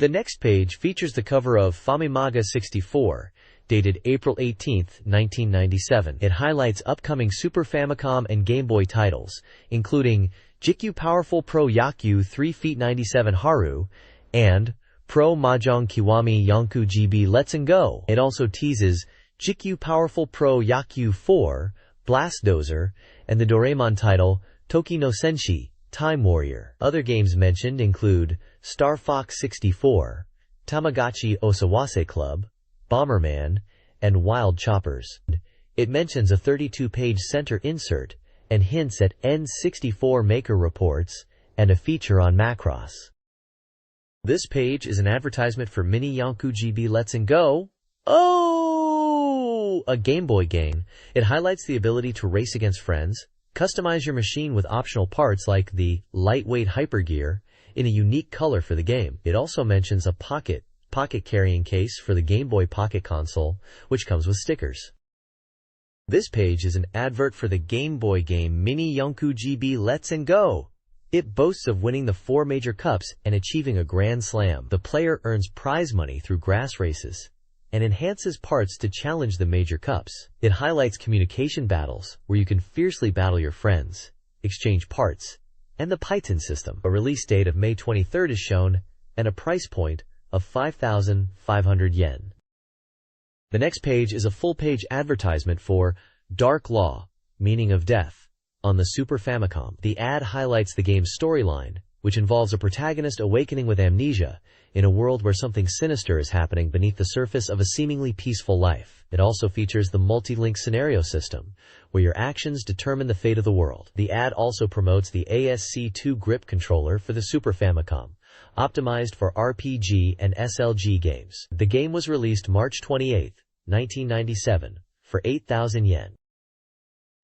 The next page features the cover of Famimaga 64, dated April 18, 1997. It highlights upcoming Super Famicom and Game Boy titles, including Jikyu Powerful Pro Yakyu 3 feet 97 Haru and Pro Mahjong Kiwami Yonku GB Let's Go. It also teases Jikyu Powerful Pro Yakyu 4, Blast Dozer, and the Doraemon title Toki no Senshi, Time Warrior. Other games mentioned include Star Fox 64, Tamagotchi Osawase Club, Bomberman, and Wild Choppers. It mentions a 32-page center insert and hints at N64 maker reports and a feature on Macross. This page is an advertisement for Mini Yonku GB Let's Go. Oh! A Game Boy game. It highlights the ability to race against friends, customize your machine with optional parts like the lightweight hypergear in a unique color for the game. It also mentions a pocket carrying case for the Game Boy Pocket console, which comes with stickers. This page is an advert for the Game Boy game Mini Yonku GB Let's Go. It boasts of winning the 4 major cups and achieving a grand slam. The player earns prize money through grass races and enhances parts to challenge the major cups. It highlights communication battles where you can fiercely battle your friends, exchange parts, and the Python system. A release date of May 23rd is shown and a price point of 5,500 yen. The next page is a full-page advertisement for Dark Law, Meaning of Death, on the Super Famicom. The ad highlights the game's storyline, which involves a protagonist awakening with amnesia in a world where something sinister is happening beneath the surface of a seemingly peaceful life. It also features the multi-link scenario system, where your actions determine the fate of the world. The ad also promotes the ASC2 grip controller for the Super Famicom, optimized for RPG and SLG games. The game was released March 28, 1997, for 8,000 yen.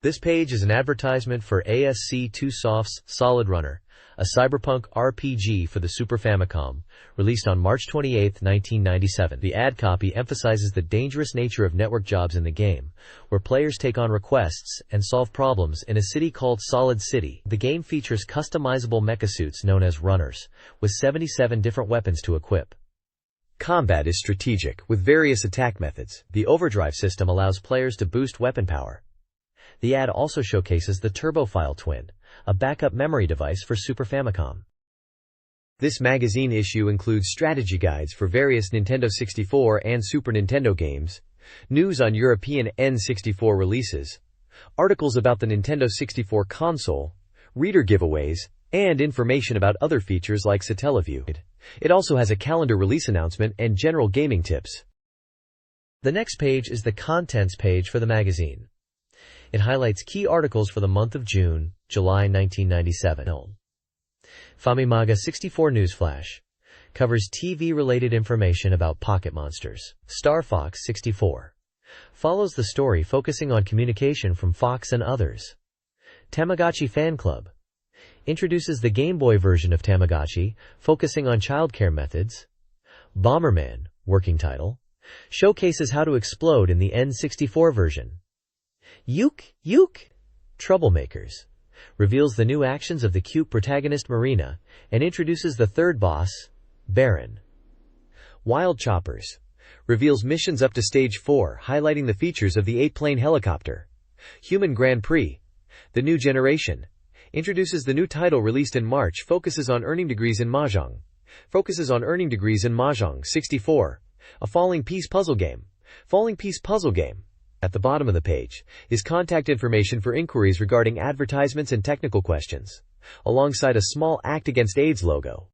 This page is an advertisement for ASC2 Soft's Solid Runner, a cyberpunk RPG for the Super Famicom, released on March 28, 1997. The ad copy emphasizes the dangerous nature of network jobs in the game, where players take on requests and solve problems in a city called Solid City. The game features customizable mechasuits known as runners, with 77 different weapons to equip. Combat is strategic, with various attack methods. The overdrive system allows players to boost weapon power. The ad also showcases the Turbophile Twin, a backup memory device for Super Famicom. This magazine issue includes strategy guides for various Nintendo 64 and Super Nintendo games, news on European N64 releases, articles about the Nintendo 64 console, reader giveaways, and information about other features like Satellaview. It also has a calendar release announcement and general gaming tips. The next page is the contents page for the magazine. It highlights key articles for the month of June, July 1997. Famimaga 64 Newsflash covers TV-related information about Pocket Monsters. Star Fox 64 follows the story focusing on communication from Fox and others. Tamagotchi Fan Club introduces the Game Boy version of Tamagotchi, focusing on childcare methods. Bomberman, working title, showcases how to explode in the N64 version. Yuke, Troublemakers, reveals the new actions of the cute protagonist Marina and introduces the third boss, Baron. Wild Choppers reveals missions up to Stage 4, highlighting the features of the 8-plane helicopter. Human Grand Prix, the new generation, introduces the new title released in March, focuses on earning degrees in Mahjong. 64, a Falling Piece puzzle game. At the bottom of the page is contact information for inquiries regarding advertisements and technical questions, alongside a small Act Against AIDS logo.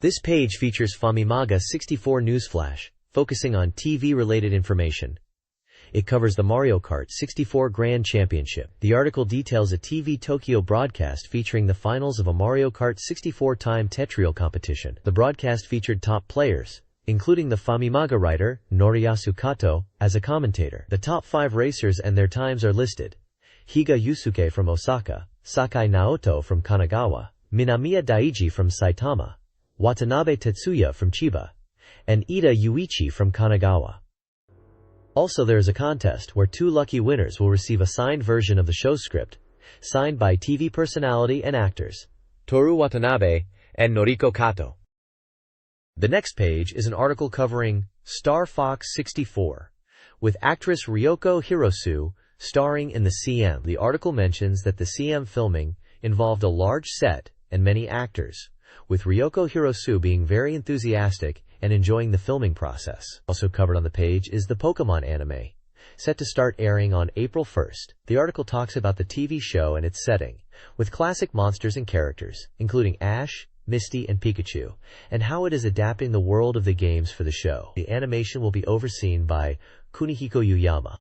This page features Famimaga 64 Newsflash, focusing on TV-related information. It covers the Mario Kart 64 Grand Championship. The article details a TV Tokyo broadcast featuring the finals of a Mario Kart 64 time Tetrial competition. The broadcast featured top players, including the Famimaga writer, Noriyasu Kato, as a commentator. The top 5 racers and their times are listed: Higa Yusuke from Osaka, Sakai Naoto from Kanagawa, Minamiya Daiji from Saitama, Watanabe Tetsuya from Chiba, and Ida Yuichi from Kanagawa. Also, there is a contest where 2 lucky winners will receive a signed version of the show script, signed by TV personality and actors Toru Watanabe and Noriko Kato. The next page is an article covering Star Fox 64, with actress Ryoko Hirosu starring in the CM. The article mentions that the CM filming involved a large set and many actors, with Ryoko Hirosu being very enthusiastic and enjoying the filming process. Also covered on the page is the Pokemon anime, set to start airing on April 1st. The article talks about the TV show and its setting, with classic monsters and characters, including Ash, Misty, and Pikachu, and how it is adapting the world of the games for the show. The animation will be overseen by Kunihiko Yuyama.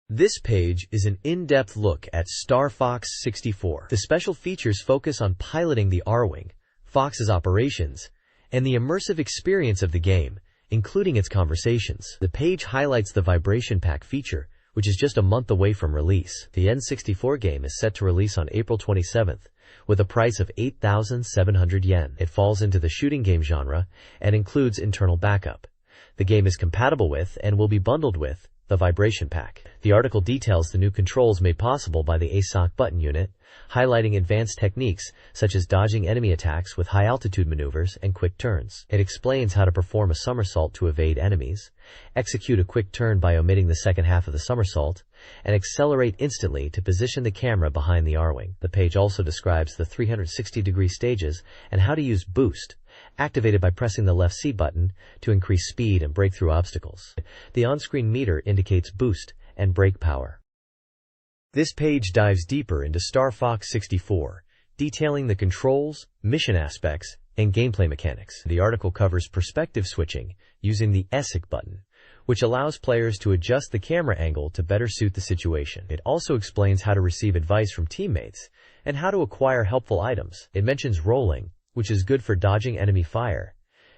This page is an in-depth look at Star Fox 64. The special features focus on piloting the R-Wing, Fox's operations, and the immersive experience of the game, including its conversations. The page highlights the Vibration Pack feature, which is just a month away from release. The N64 game is set to release on April 27th, with a price of 8,700 yen. It falls into the shooting game genre and includes internal backup. The game is compatible with and will be bundled with the Vibration Pack. The article details the new controls made possible by the ASOC button unit, highlighting advanced techniques such as dodging enemy attacks with high-altitude maneuvers and quick turns. It explains how to perform a somersault to evade enemies, execute a quick turn by omitting the second half of the somersault, and accelerate instantly to position the camera behind the R-Wing. The page also describes the 360-degree stages and how to use Boost, activated by pressing the left C button to increase speed and break through obstacles. The on-screen meter indicates boost and brake power. This page dives deeper into Star Fox 64, detailing the controls, mission aspects, and gameplay mechanics. The article covers perspective switching using the ESC button, which allows players to adjust the camera angle to better suit the situation. It also explains how to receive advice from teammates and how to acquire helpful items. It mentions rolling, which is good for dodging enemy fire,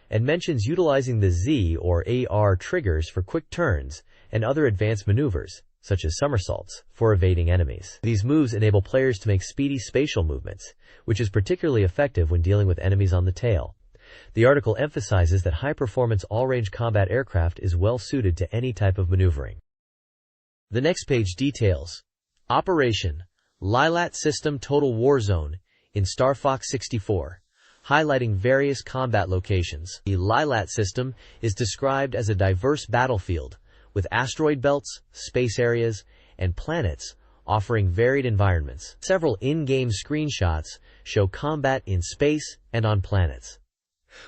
and mentions utilizing the Z or AR triggers for quick turns and other advanced maneuvers, such as somersaults, for evading enemies. These moves enable players to make speedy spatial movements, which is particularly effective when dealing with enemies on the tail. The article emphasizes that high-performance all-range combat aircraft is well suited to any type of maneuvering. The next page details Operation Lilat System Total War Zone in Star Fox 64, highlighting various combat locations. The Lilat system is described as a diverse battlefield, with asteroid belts, space areas, and planets offering varied environments. Several in-game screenshots show combat in space and on planets.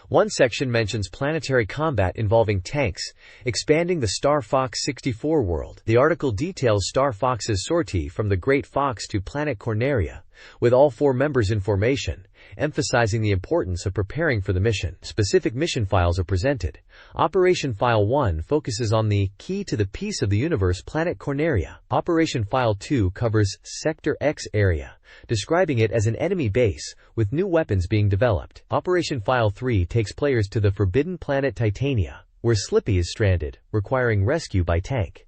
One section mentions planetary combat involving tanks, expanding the Star Fox 64 world. The article details Star Fox's sortie from the Great Fox to planet Corneria, with all 4 members in formation, emphasizing the importance of preparing for the mission. Specific mission files are presented. Operation File 1 focuses on the key to the piece of the universe planet Corneria. Operation File 2 covers Sector X area, describing it as an enemy base, with new weapons being developed. Operation File 3 takes players to the forbidden planet Titania, where Slippy is stranded, requiring rescue by tank.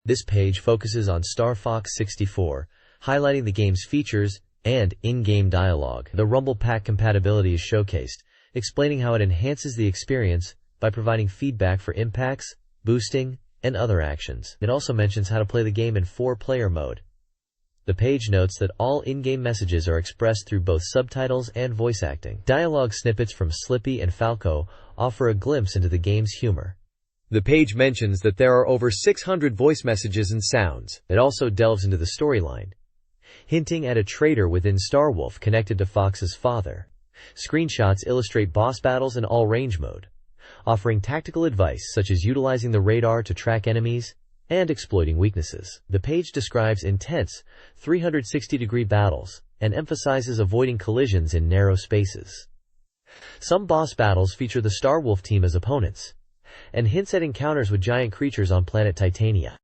This page focuses on Star Fox 64, highlighting the game's features and in-game dialogue. The Rumble Pack compatibility is showcased, explaining how it enhances the experience by providing feedback for impacts, boosting, and other actions. It also mentions how to play the game in 4-player mode. The page notes that all in-game messages are expressed through both subtitles and voice acting. Dialogue snippets from Slippy and Falco offer a glimpse into the game's humor. The page mentions that there are over 600 voice messages and sounds. It also delves into the storyline, hinting at a traitor within Starwolf connected to Fox's father. Screenshots illustrate boss battles in all-range mode, offering tactical advice such as utilizing the radar to track enemies and exploiting weaknesses. The page describes intense 360-degree battles and emphasizes avoiding collisions in narrow spaces. Some boss battles feature the Starwolf team as opponents, and hints at encounters with giant creatures on planet Titania.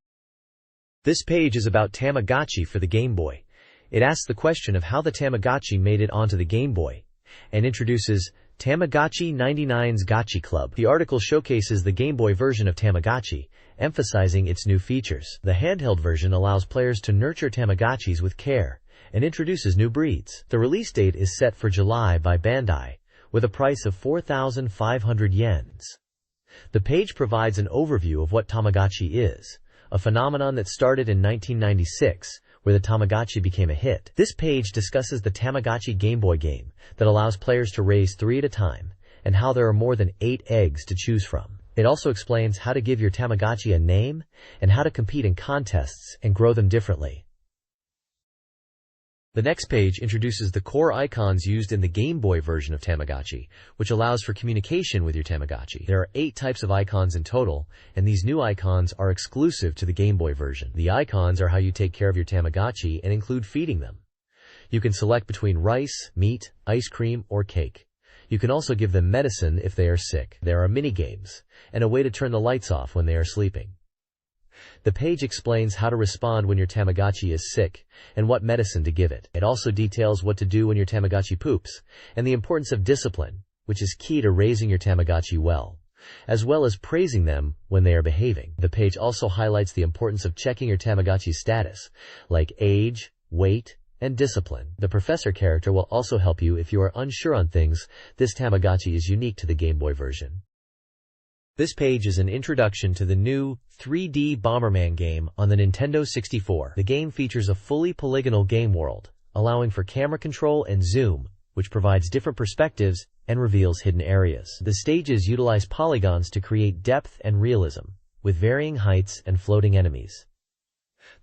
This page is about Tamagotchi for the Game Boy. It asks the question of how the Tamagotchi made it onto the Game Boy, and introduces Tamagotchi 99's Gotchi Club. The article showcases the Game Boy version of Tamagotchi, emphasizing its new features. The handheld version allows players to nurture Tamagotchis with care, and introduces new breeds. The release date is set for July by Bandai, with a price of 4,500 yens. The page provides an overview of what Tamagotchi is, a phenomenon that started in 1996, where the Tamagotchi became a hit. This page discusses the Tamagotchi Game Boy game that allows players to raise 3 at a time and how there are more than 8 eggs to choose from. It also explains how to give your Tamagotchi a name and how to compete in contests and grow them differently. The next page introduces the core icons used in the Game Boy version of Tamagotchi, which allows for communication with your Tamagotchi. There are 8 types of icons in total, and these new icons are exclusive to the Game Boy version. The icons are how you take care of your Tamagotchi and include feeding them. You can select between rice, meat, ice cream, or cake. You can also give them medicine if they are sick. There are mini-games, and a way to turn the lights off when they are sleeping. The page explains how to respond when your Tamagotchi is sick and what medicine to give it. It also details what to do when your Tamagotchi poops and the importance of discipline, which is key to raising your Tamagotchi well as praising them when they are behaving. The page also highlights the importance of checking your Tamagotchi's status, like age, weight, and discipline. The professor character will also help you if you are unsure on things. This Tamagotchi is unique to the Game Boy version. This page is an introduction to the new 3D Bomberman game on the Nintendo 64. The game features a fully polygonal game world, allowing for camera control and zoom, which provides different perspectives and reveals hidden areas. The stages utilize polygons to create depth and realism, with varying heights and floating enemies.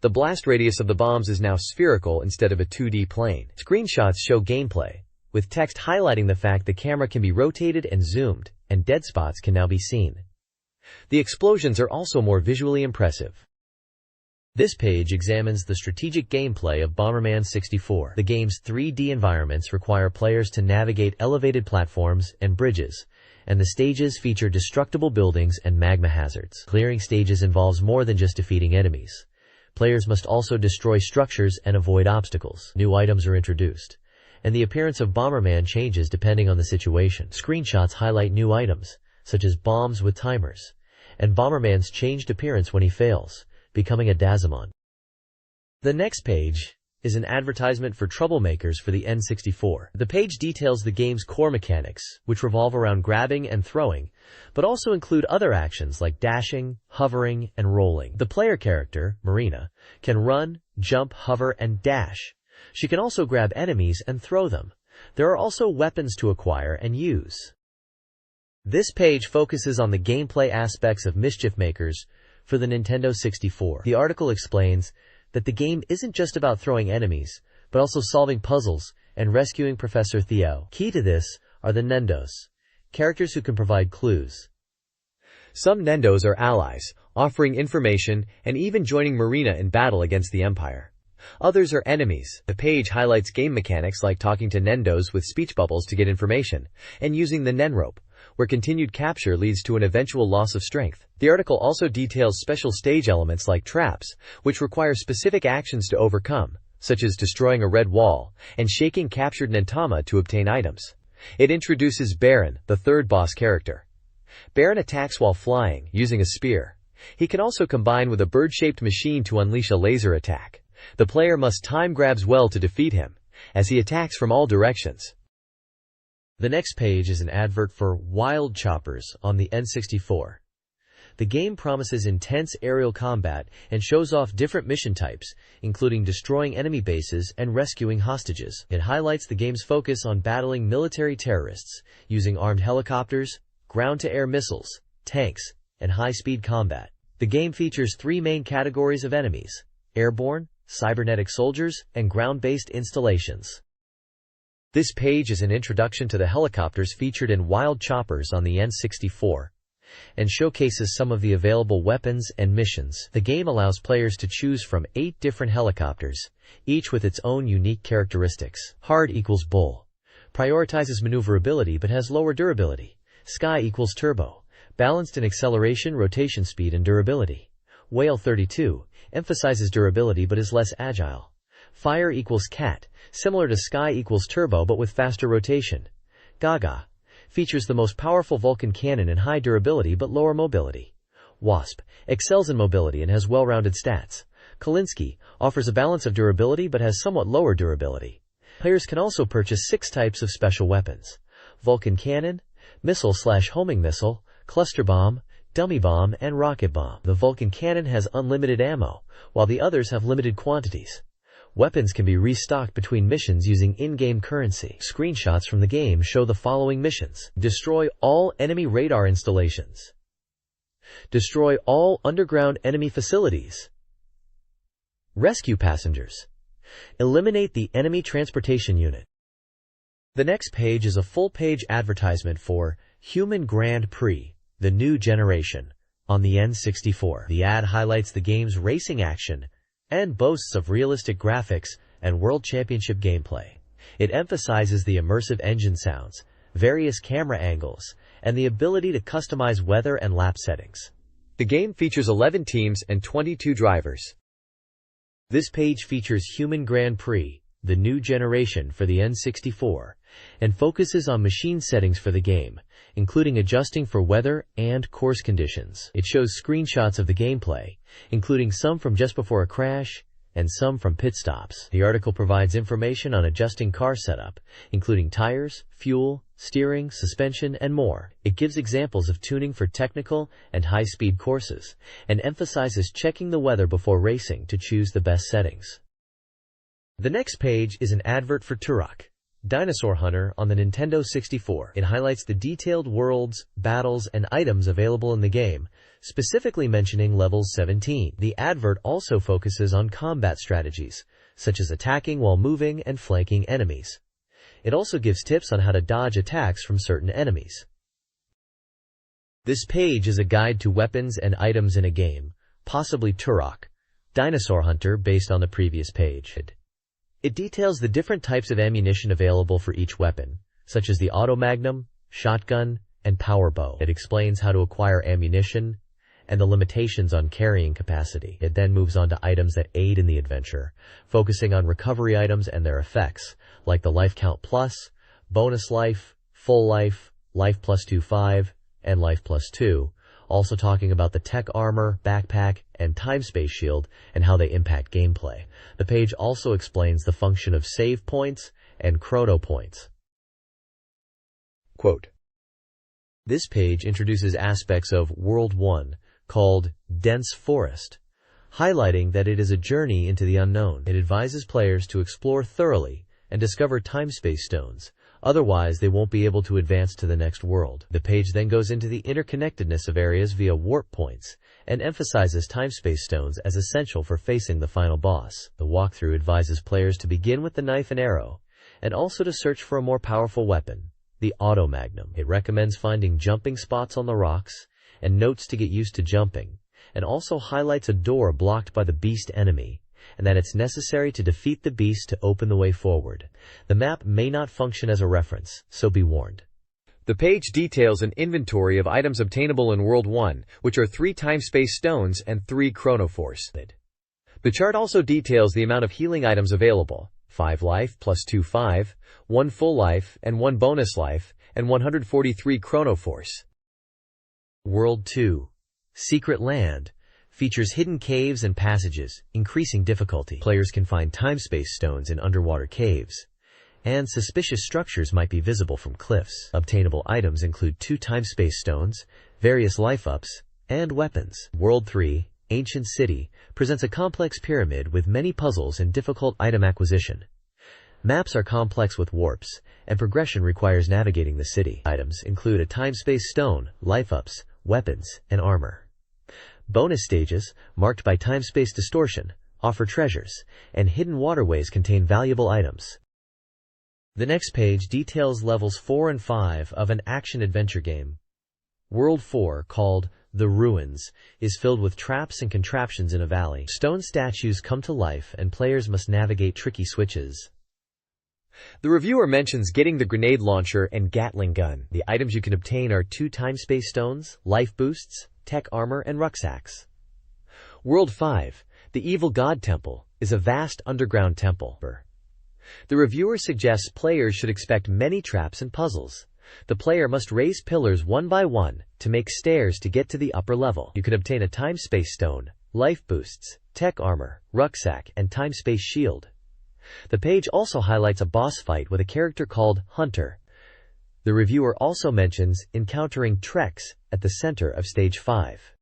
The blast radius of the bombs is now spherical instead of a 2D plane. Screenshots show gameplay, with text highlighting the fact the camera can be rotated and zoomed, and dead spots can now be seen. The explosions are also more visually impressive. This page examines the strategic gameplay of Bomberman 64. The game's 3D environments require players to navigate elevated platforms and bridges, and the stages feature destructible buildings and magma hazards. Clearing stages involves more than just defeating enemies. Players must also destroy structures and avoid obstacles. New items are introduced, and the appearance of Bomberman changes depending on the situation. Screenshots highlight new items, such as bombs with timers, and Bomberman's changed appearance when he fails, becoming a Dazamon. The next page is an advertisement for troublemakers for the N64. The page details the game's core mechanics, which revolve around grabbing and throwing, but also include other actions like dashing, hovering, and rolling. The player character, Marina, can run, jump, hover, and dash. She can also grab enemies and throw them. There are also weapons to acquire and use. This page focuses on the gameplay aspects of Mischief Makers for the Nintendo 64. The article explains that the game isn't just about throwing enemies, but also solving puzzles and rescuing Professor Theo. Key to this are the Nendos, characters who can provide clues. Some Nendos are allies, offering information and even joining Marina in battle against the Empire. Others are enemies. The page highlights game mechanics like talking to Nendos with speech bubbles to get information, and using the Nen rope, where continued capture leads to an eventual loss of strength. The article also details special stage elements like traps, which require specific actions to overcome, such as destroying a red wall and shaking captured Nentama to obtain items. It introduces Baron, the third boss character. Baron attacks while flying, using a spear. He can also combine with a bird-shaped machine to unleash a laser attack. The player must time grabs well to defeat him, as he attacks from all directions. The next page is an advert for Wild Choppers on the N64. The game promises intense aerial combat and shows off different mission types, including destroying enemy bases and rescuing hostages. It highlights the game's focus on battling military terrorists, using armed helicopters, ground-to-air missiles, tanks, and high-speed combat. The game features 3 main categories of enemies: airborne, cybernetic soldiers, and ground-based installations. This page is an introduction to the helicopters featured in Wild Choppers on the N64, and showcases some of the available weapons and missions. The game allows players to choose from 8 different helicopters, each with its own unique characteristics. Hard equals Bull, prioritizes maneuverability but has lower durability. Sky equals Turbo, balanced in acceleration, rotation speed, and durability. Whale 32, emphasizes durability but is less agile. Fire equals Cat, similar to Sky equals Turbo but with faster rotation. Gaga features the most powerful Vulcan cannon and high durability but lower mobility. Wasp excels in mobility and has well-rounded stats. Kolinsky offers a balance of durability but has somewhat lower durability. Players can also purchase 6 types of special weapons: Vulcan cannon, missile/homing missile, cluster bomb, dummy bomb, and rocket bomb. The Vulcan cannon has unlimited ammo, while the others have limited quantities. Weapons can be restocked between missions using in-game currency. Screenshots from the game show the following missions. Destroy all enemy radar installations. Destroy all underground enemy facilities. Rescue passengers. Eliminate the enemy transportation unit. The next page is a full-page advertisement for Human Grand Prix, the new generation, on the N64. The ad highlights the game's racing action and boasts of realistic graphics and World Championship gameplay. It emphasizes the immersive engine sounds, various camera angles, and the ability to customize weather and lap settings. The game features 11 teams and 22 drivers. This page features Human Grand Prix, the new generation for the N64, and focuses on machine settings for the game, including adjusting for weather and course conditions. It shows screenshots of the gameplay, including some from just before a crash and some from pit stops. The article provides information on adjusting car setup, including tires, fuel, steering, suspension, and more. It gives examples of tuning for technical and high-speed courses, and emphasizes checking the weather before racing to choose the best settings. The next page is an advert for Turok, Dinosaur Hunter on the Nintendo 64. It highlights the detailed worlds, battles, and items available in the game, specifically mentioning levels 17. The advert also focuses on combat strategies, such as attacking while moving and flanking enemies. It also gives tips on how to dodge attacks from certain enemies. This page is a guide to weapons and items in a game, possibly Turok, Dinosaur Hunter based on the previous page. It details the different types of ammunition available for each weapon, such as the auto magnum, shotgun, and power bow. It explains how to acquire ammunition and the limitations on carrying capacity. It then moves on to items that aid in the adventure, focusing on recovery items and their effects, like the Life Count Plus, Bonus Life, Full Life, Life Plus 2.5, and Life Plus 2, also talking about the Tech Armor, Backpack, and Time Space Shield and how they impact gameplay. The page also explains the function of save points and chrono points. Quote, this page introduces aspects of World 1, called Dense Forest, highlighting that it is a journey into the unknown. It advises players to explore thoroughly and discover time-space stones, otherwise they won't be able to advance to the next world. The page then goes into the interconnectedness of areas via warp points and emphasizes time-space stones as essential for facing the final boss. The walkthrough advises players to begin with the knife and arrow, and also to search for a more powerful weapon, the Auto Magnum. It recommends finding jumping spots on the rocks and notes to get used to jumping, and also highlights a door blocked by the beast enemy, and that it's necessary to defeat the beast to open the way forward. The map may not function as a reference, so be warned. The page details an inventory of items obtainable in World 1, which are 3 time-space stones and 3 chronoforce. The chart also details the amount of healing items available: 5 life plus 2 5, 1 full life and 1 bonus life, and 143 chronoforce. World 2, Secret Land, features hidden caves and passages, increasing difficulty. Players can find time-space stones in underwater caves, and suspicious structures might be visible from cliffs. Obtainable items include 2 time-space stones, various life-ups, and weapons. World 3, Ancient City, presents a complex pyramid with many puzzles and difficult item acquisition. Maps are complex with warps, and progression requires navigating the city. Items include a time-space stone, life-ups, weapons, and armor. Bonus stages, marked by time-space distortion, offer treasures, and hidden waterways contain valuable items. The next page details levels 4 and 5 of an action-adventure game. World 4, called The Ruins, is filled with traps and contraptions in a valley. Stone statues come to life and players must navigate tricky switches. The reviewer mentions getting the grenade launcher and Gatling gun. The items you can obtain are 2 time-space stones, life boosts, tech armor, and rucksacks. World 5, the Evil God Temple, is a vast underground temple. The reviewer suggests players should expect many traps and puzzles. The player must raise pillars one by one to make stairs to get to the upper level. You can obtain a time-space stone, life boosts, tech armor, rucksack, and time-space shield. The page also highlights a boss fight with a character called Hunter. The reviewer also mentions encountering Trex at the center of Stage 5.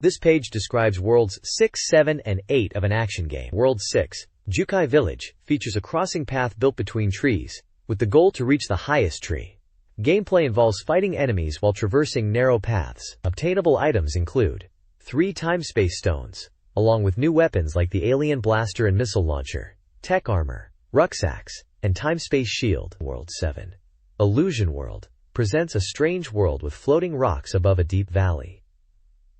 This page describes Worlds 6, 7, and 8 of an action game. World 6, Jukai Village features a crossing path built between trees, with the goal to reach the highest tree. Gameplay involves fighting enemies while traversing narrow paths. Obtainable items include 3 time-space stones, along with new weapons like the alien blaster and missile launcher, tech armor, rucksacks, and time-space shield. World 7. Illusion World presents a strange world with floating rocks above a deep valley.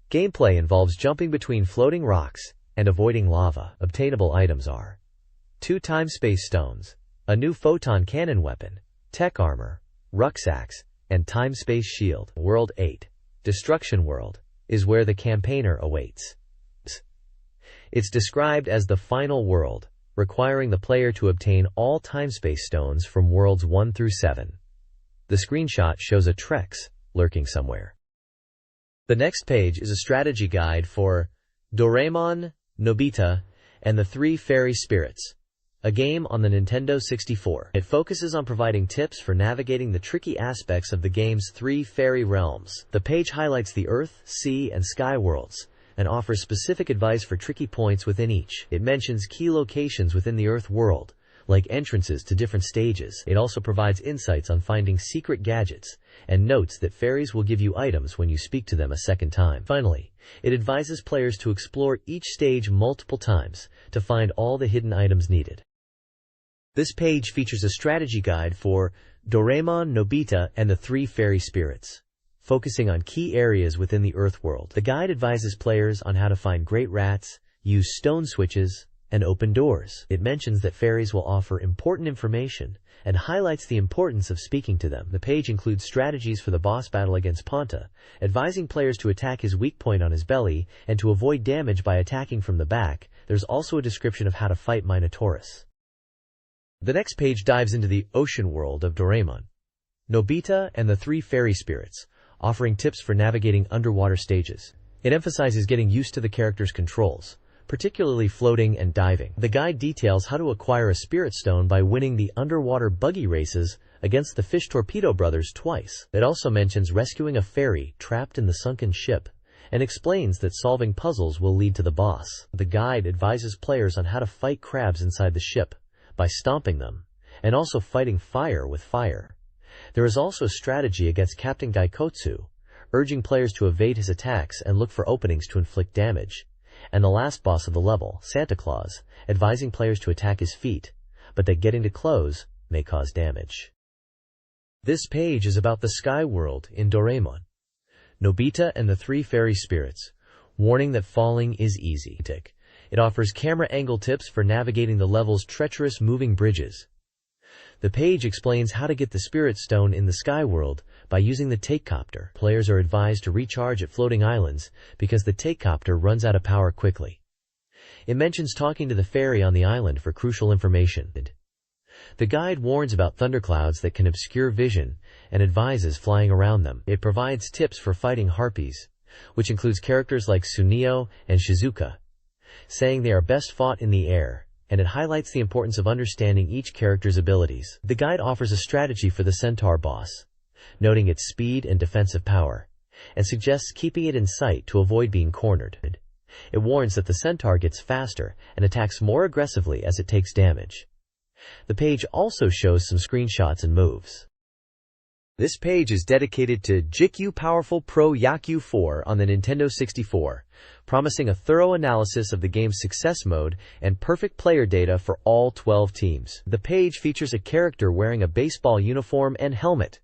Gameplay involves jumping between floating rocks and avoiding lava. Obtainable items are 2 time-space stones, a new photon cannon weapon, tech armor, rucksacks, and time-space shield. World 8. Destruction World is where the campaigner awaits. It's described as the final world, requiring the player to obtain all time-space stones from worlds 1 through 7. The screenshot shows a Trex lurking somewhere. The next page is a strategy guide for Doraemon, Nobita, and the 3 Fairy Spirits, a game on the Nintendo 64. It focuses on providing tips for navigating the tricky aspects of the game's 3 fairy realms. The page highlights the Earth, Sea, and Sky worlds, and offers specific advice for tricky points within each. It mentions key locations within the Earth world, like entrances to different stages. It also provides insights on finding secret gadgets, and notes that fairies will give you items when you speak to them a second time. Finally, it advises players to explore each stage multiple times to find all the hidden items needed. This page features a strategy guide for Doraemon, Nobita, and the 3 Fairy Spirits, focusing on key areas within the Earth world. The guide advises players on how to find great rats, use stone switches, and open doors. It mentions that fairies will offer important information and highlights the importance of speaking to them. The page includes strategies for the boss battle against Ponta, advising players to attack his weak point on his belly and to avoid damage by attacking from the back. There's also a description of how to fight Minotaurus. The next page dives into the ocean world of Doraemon, Nobita, and the 3 Fairy Spirits, offering tips for navigating underwater stages. It emphasizes getting used to the character's controls, particularly floating and diving. The guide details how to acquire a spirit stone by winning the underwater buggy races against the Fish Torpedo Brothers twice. It also mentions rescuing a fairy trapped in the sunken ship, and explains that solving puzzles will lead to the boss. The guide advises players on how to fight crabs inside the ship by stomping them, and also fighting fire with fire. There is also a strategy against Captain Gaikotsu, urging players to evade his attacks and look for openings to inflict damage. And the last boss of the level, Santa Claus, advising players to attack his feet, but that getting too close may cause damage. This page is about the Sky World in Doraemon, Nobita and the 3 Fairy Spirits, warning that falling is easy. It offers camera angle tips for navigating the level's treacherous moving bridges. The page explains how to get the Spirit Stone in the Sky World by using the Takecopter. Players are advised to recharge at floating islands because the Takecopter runs out of power quickly. It mentions talking to the fairy on the island for crucial information. The guide warns about thunderclouds that can obscure vision and advises flying around them. It provides tips for fighting harpies, which includes characters like Sunio and Shizuka, saying they are best fought in the air, and it highlights the importance of understanding each character's abilities. The guide offers a strategy for the Centaur boss, noting its speed and defensive power, and suggests keeping it in sight to avoid being cornered. It warns that the Centaur gets faster and attacks more aggressively as it takes damage. The page also shows some screenshots and moves. This page is dedicated to JIKU Powerful Pro Yakyu 4 on the Nintendo 64, promising a thorough analysis of the game's success mode and perfect player data for all 12 teams. The page features a character wearing a baseball uniform and helmet.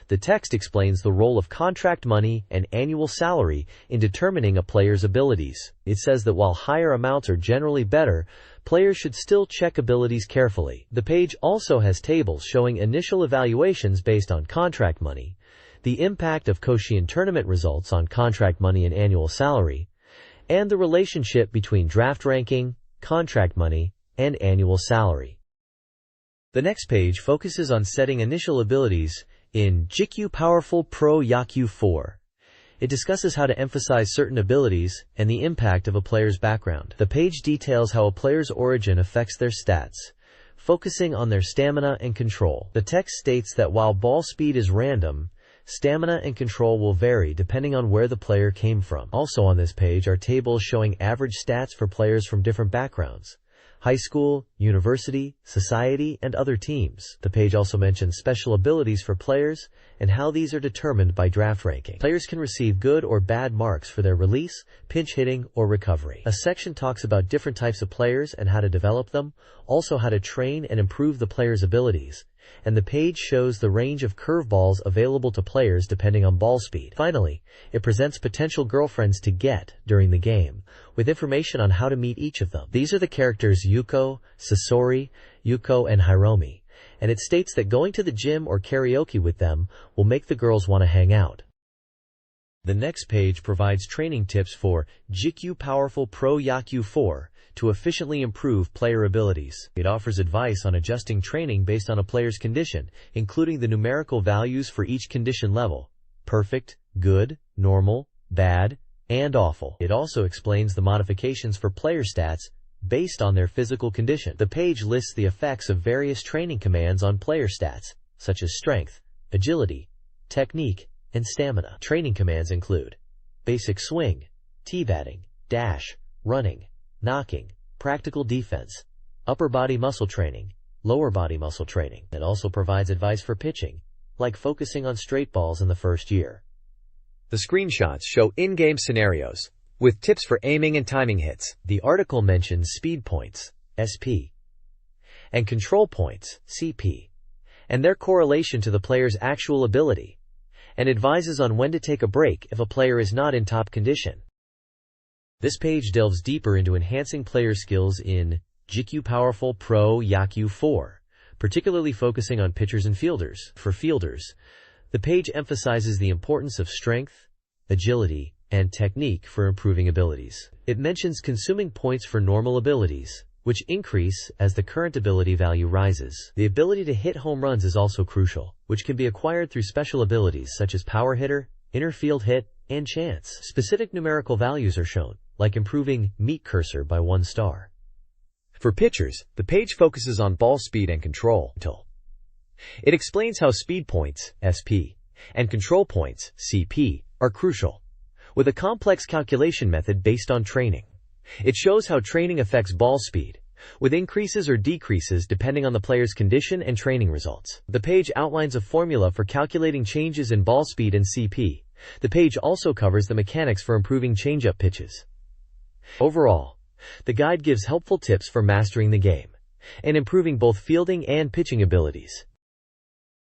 The text explains the role of contract money and annual salary in determining a player's abilities. It says that while higher amounts are generally better, players should still check abilities carefully. The page also has tables showing initial evaluations based on contract money, the impact of Koshien tournament results on contract money and annual salary, and the relationship between draft ranking, contract money, and annual salary. The next page focuses on setting initial abilities in JIKU Powerful Pro Yakyu 4. It discusses how to emphasize certain abilities and the impact of a player's background. The page details how a player's origin affects their stats, focusing on their stamina and control. The text states that while ball speed is random, stamina and control will vary depending on where the player came from. Also on this page are tables showing average stats for players from different backgrounds, high school, university, society, and other teams. The page also mentions special abilities for players and how these are determined by draft ranking. Players can receive good or bad marks for their release, pinch hitting, or recovery. A section talks about different types of players and how to develop them, also how to train and improve the player's abilities. And the page shows the range of curveballs available to players depending on ball speed. Finally, it presents potential girlfriends to get during the game, with information on how to meet each of them. These are the characters Yuko, Sasori, Yuko, and Hiromi, and it states that going to the gym or karaoke with them will make the girls want to hang out. The next page provides training tips for GQ Powerful Pro Yakyu 4 to efficiently improve player abilities. It offers advice on adjusting training based on a player's condition, including the numerical values for each condition level: perfect, good, normal, bad, and awful. It also explains the modifications for player stats based on their physical condition. The page lists the effects of various training commands on player stats, such as strength, agility, technique, and stamina. Training commands include basic swing, T-batting, dash, running, knocking, practical defense, upper body muscle training, lower body muscle training. It also provides advice for pitching, like focusing on straight balls in the first year. The screenshots show in-game scenarios with tips for aiming and timing hits. The article mentions speed points, SP, and control points, CP, and their correlation to the player's actual ability, and advises on when to take a break if a player is not in top condition. This page delves deeper into enhancing player skills in GQ Powerful Pro Yakyu 4, particularly focusing on pitchers and fielders. For fielders, the page emphasizes the importance of strength, agility, and technique for improving abilities. It mentions consuming points for normal abilities, which increase as the current ability value rises. The ability to hit home runs is also crucial, which can be acquired through special abilities such as power hitter, inner field hit, and chance. Specific numerical values are shown, like improving meat cursor by 1 star. For pitchers, the page focuses on ball speed and control. It explains how speed points, SP, and control points, CP, are crucial, with a complex calculation method based on training. It shows how training affects ball speed, with increases or decreases depending on the player's condition and training results. The page outlines a formula for calculating changes in ball speed and CP. The page also covers the mechanics for improving changeup pitches. Overall, the guide gives helpful tips for mastering the game and improving both fielding and pitching abilities.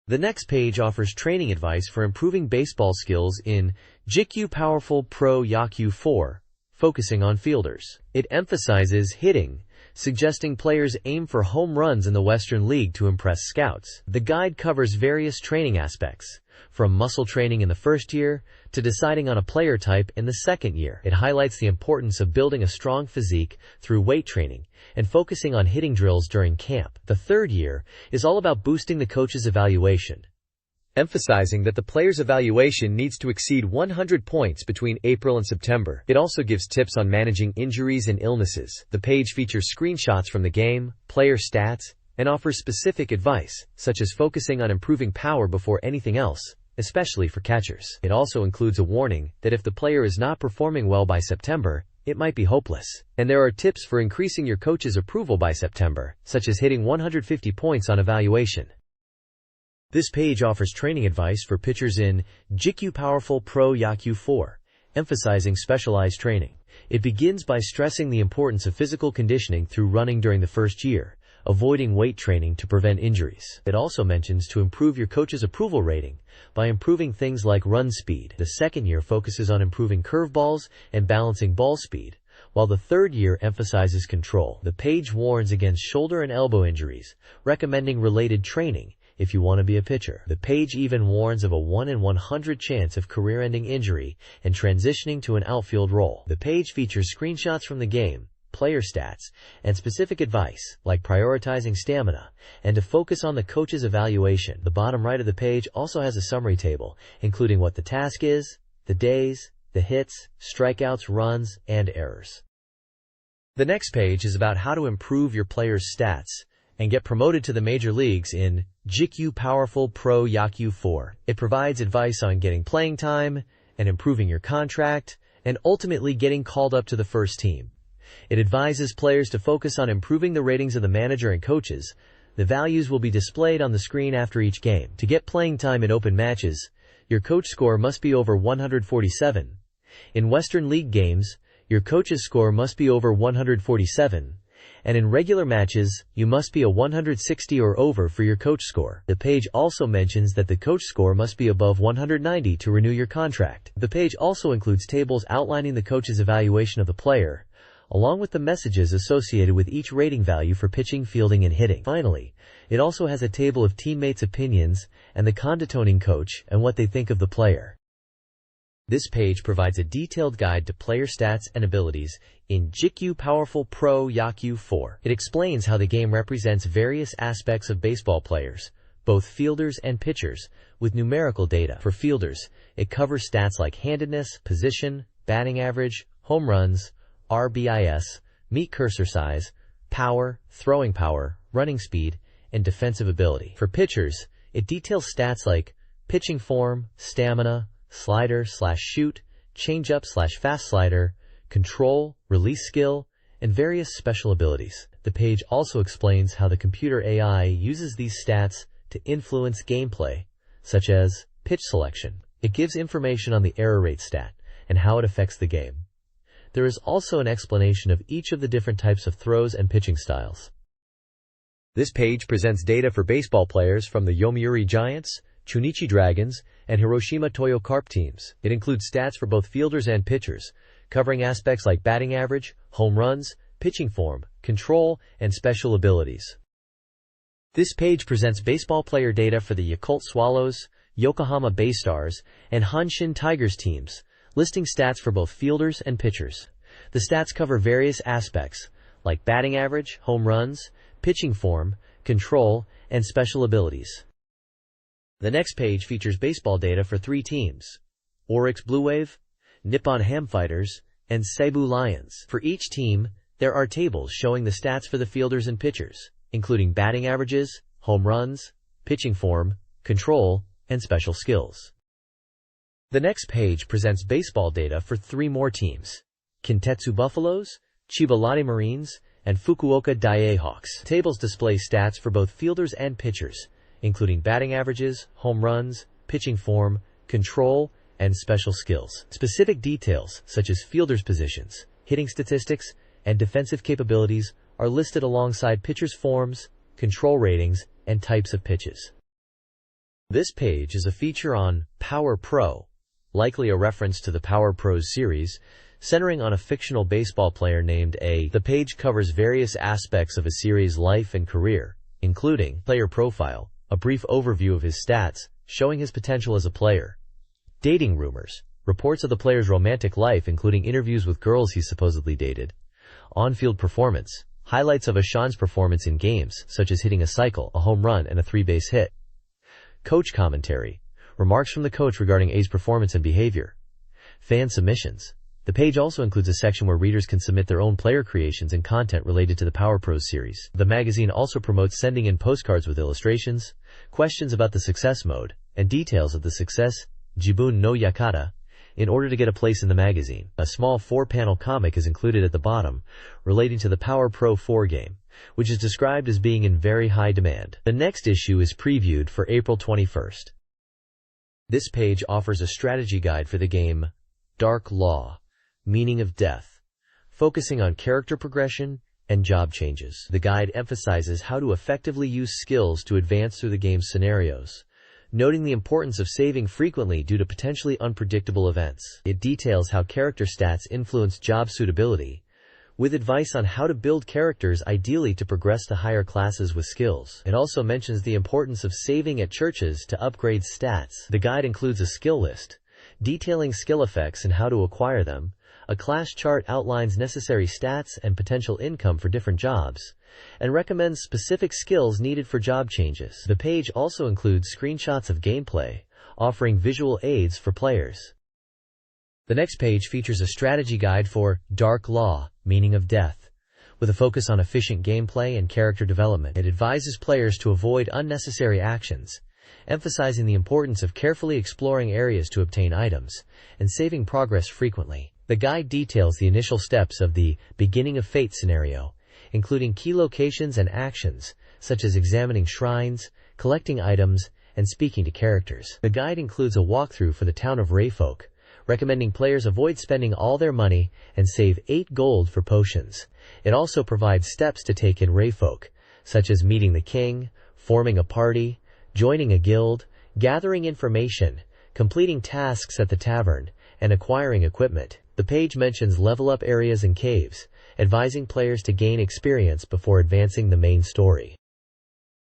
The next page offers training advice for improving baseball skills in GQ Powerful Pro Yakyu 4, focusing on fielders. It emphasizes hitting, suggesting players aim for home runs in the Western League to impress scouts. The guide covers various training aspects, from muscle training in the first year to deciding on a player type in the second year. It highlights the importance of building a strong physique through weight training and focusing on hitting drills during camp. The third year is all about boosting the coach's evaluation, emphasizing that the player's evaluation needs to exceed 100 points between April and September. It also gives tips on managing injuries and illnesses. The page features screenshots from the game, player stats, and offers specific advice, such as focusing on improving power before anything else, especially for catchers. It also includes a warning that if the player is not performing well by September, it might be hopeless. And there are tips for increasing your coach's approval by September, such as hitting 150 points on evaluation. This page offers training advice for pitchers in GQ Powerful Pro Yakyu 4, emphasizing specialized training. It begins by stressing the importance of physical conditioning through running during the first year, avoiding weight training to prevent injuries. It also mentions to improve your coach's approval rating by improving things like run speed. The second year focuses on improving curveballs and balancing ball speed, while the third year emphasizes control. The page warns against shoulder and elbow injuries, recommending related training if you want to be a pitcher. The page even warns of a 1 in 100 chance of career-ending injury and transitioning to an outfield role. The page features screenshots from the game, player stats, and specific advice, like prioritizing stamina, and to focus on the coach's evaluation. The bottom right of the page also has a summary table, including what the task is, the days, the hits, strikeouts, runs, and errors. The next page is about how to improve your player's stats and get promoted to the major leagues in GQ Powerful Pro Yakyu 4. It provides advice on getting playing time and improving your contract and ultimately getting called up to the first team. It advises players to focus on improving the ratings of the manager and coaches. The values will be displayed on the screen after each game. To get playing time in open matches, your coach score must be over 147. In Western League games, your coach's score must be over 147. And in regular matches, you must be a 160 or over for your coach score. The page also mentions that the coach score must be above 190 to renew your contract. The page also includes tables outlining the coach's evaluation of the player, along with the messages associated with each rating value for pitching, fielding, and hitting. Finally, it also has a table of teammates' opinions and the conditioning coach and what they think of the player. This page provides a detailed guide to player stats and abilities in JIKU Powerful Pro Yakyu 4. It explains how the game represents various aspects of baseball players, both fielders and pitchers, with numerical data. For fielders, it covers stats like handedness, position, batting average, home runs, RBIS, meet cursor size, power, throwing power, running speed, and defensive ability. For pitchers, it details stats like pitching form, stamina, slider/shoot, changeup/fast slider, control, release skill, and various special abilities. The page also explains how the computer AI uses these stats to influence gameplay, such as pitch selection. It gives information on the error rate stat and how it affects the game. There is also an explanation of each of the different types of throws and pitching styles. This page presents data for baseball players from the Yomiuri Giants, Chunichi Dragons, and Hiroshima Toyo Carp teams. It includes stats for both fielders and pitchers, covering aspects like batting average, home runs, pitching form, control, and special abilities. This page presents baseball player data for the Yakult Swallows, Yokohama Bay Stars, and Hanshin Tigers teams, listing stats for both fielders and pitchers. The stats cover various aspects, like batting average, home runs, pitching form, control, and special abilities. The next page features baseball data for 3 teams: Oryx Blue Wave, Nippon Ham Fighters, and Seibu Lions. For each team, there are tables showing the stats for the fielders and pitchers, including batting averages, home runs, pitching form, control, and special skills. The next page presents baseball data for 3 more teams: Kintetsu Buffaloes, Chiba Lotte Marines, and Fukuoka Daiei Hawks. Tables display stats for both fielders and pitchers, including batting averages, home runs, pitching form, control, and special skills. Specific details, such as fielders' positions, hitting statistics, and defensive capabilities, are listed alongside pitchers' forms, control ratings, and types of pitches. This page is a feature on Power Pro, likely a reference to the Power Pros series, centering on a fictional baseball player named A. The page covers various aspects of a series' life and career, including player profile, a brief overview of his stats, showing his potential as a player, dating rumors, reports of the player's romantic life including interviews with girls he supposedly dated, on-field performance, highlights of Ashan's performance in games, such as hitting a cycle, a home run, and a 3-base hit, coach commentary, remarks from the coach regarding A's performance and behavior, fan submissions. The page also includes a section where readers can submit their own player creations and content related to the Power Pros series. The magazine also promotes sending in postcards with illustrations, questions about the success mode, and details of the success Jibun no Yakata in order to get a place in the magazine. A small 4-panel comic is included at the bottom relating to the Power Pro 4 game, which is described as being in very high demand. The next issue is previewed for April 21st. This page offers a strategy guide for the game Dark Law, Meaning of Death, focusing on character progression and job changes. The guide emphasizes how to effectively use skills to advance through the game's scenarios, noting the importance of saving frequently due to potentially unpredictable events. It details how character stats influence job suitability, with advice on how to build characters ideally to progress to higher classes with skills. It also mentions the importance of saving at churches to upgrade stats. The guide includes a skill list, detailing skill effects and how to acquire them. A class chart outlines necessary stats and potential income for different jobs, and recommends specific skills needed for job changes. The page also includes screenshots of gameplay, offering visual aids for players. The next page features a strategy guide for Dark Law, Meaning of Death, with a focus on efficient gameplay and character development. It advises players to avoid unnecessary actions, emphasizing the importance of carefully exploring areas to obtain items and saving progress frequently. The guide details the initial steps of the beginning of fate scenario, including key locations and actions, such as examining shrines, collecting items, and speaking to characters. The guide includes a walkthrough for the town of Rayfolk, recommending players avoid spending all their money and save 8 gold for potions. It also provides steps to take in Rayfolk, such as meeting the king, forming a party, joining a guild, gathering information, completing tasks at the tavern, and acquiring equipment. The page mentions level-up areas and caves, advising players to gain experience before advancing the main story.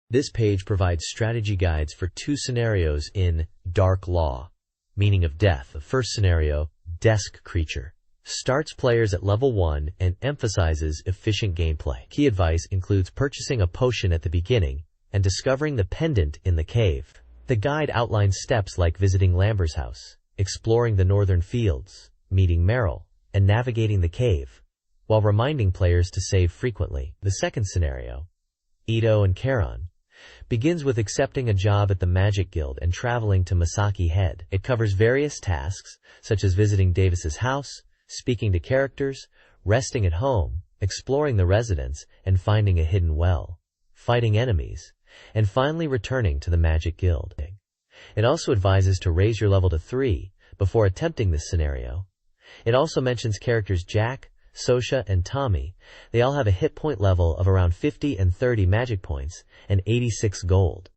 This page provides strategy guides for 2 scenarios in Dark Law, Meaning of Death. The first scenario, Desk Creature, starts players at level 1 and emphasizes efficient gameplay. Key advice includes purchasing a potion at the beginning and discovering the pendant in the cave. The guide outlines steps like visiting Lamber's house, exploring the northern fields, meeting Merrill, and navigating the cave, while reminding players to save frequently. The second scenario, Ito and Charon, begins with accepting a job at the Magic Guild and traveling to Masaki Head. It covers various tasks, such as visiting Davis's house, speaking to characters, resting at home, exploring the residence, and finding a hidden well, fighting enemies, and finally returning to the Magic Guild. It also advises to raise your level to 3 before attempting this scenario. It also mentions characters Jack, Sosha, and Tommy. They all have a hit point level of around 50 and 30 magic points and 86 gold.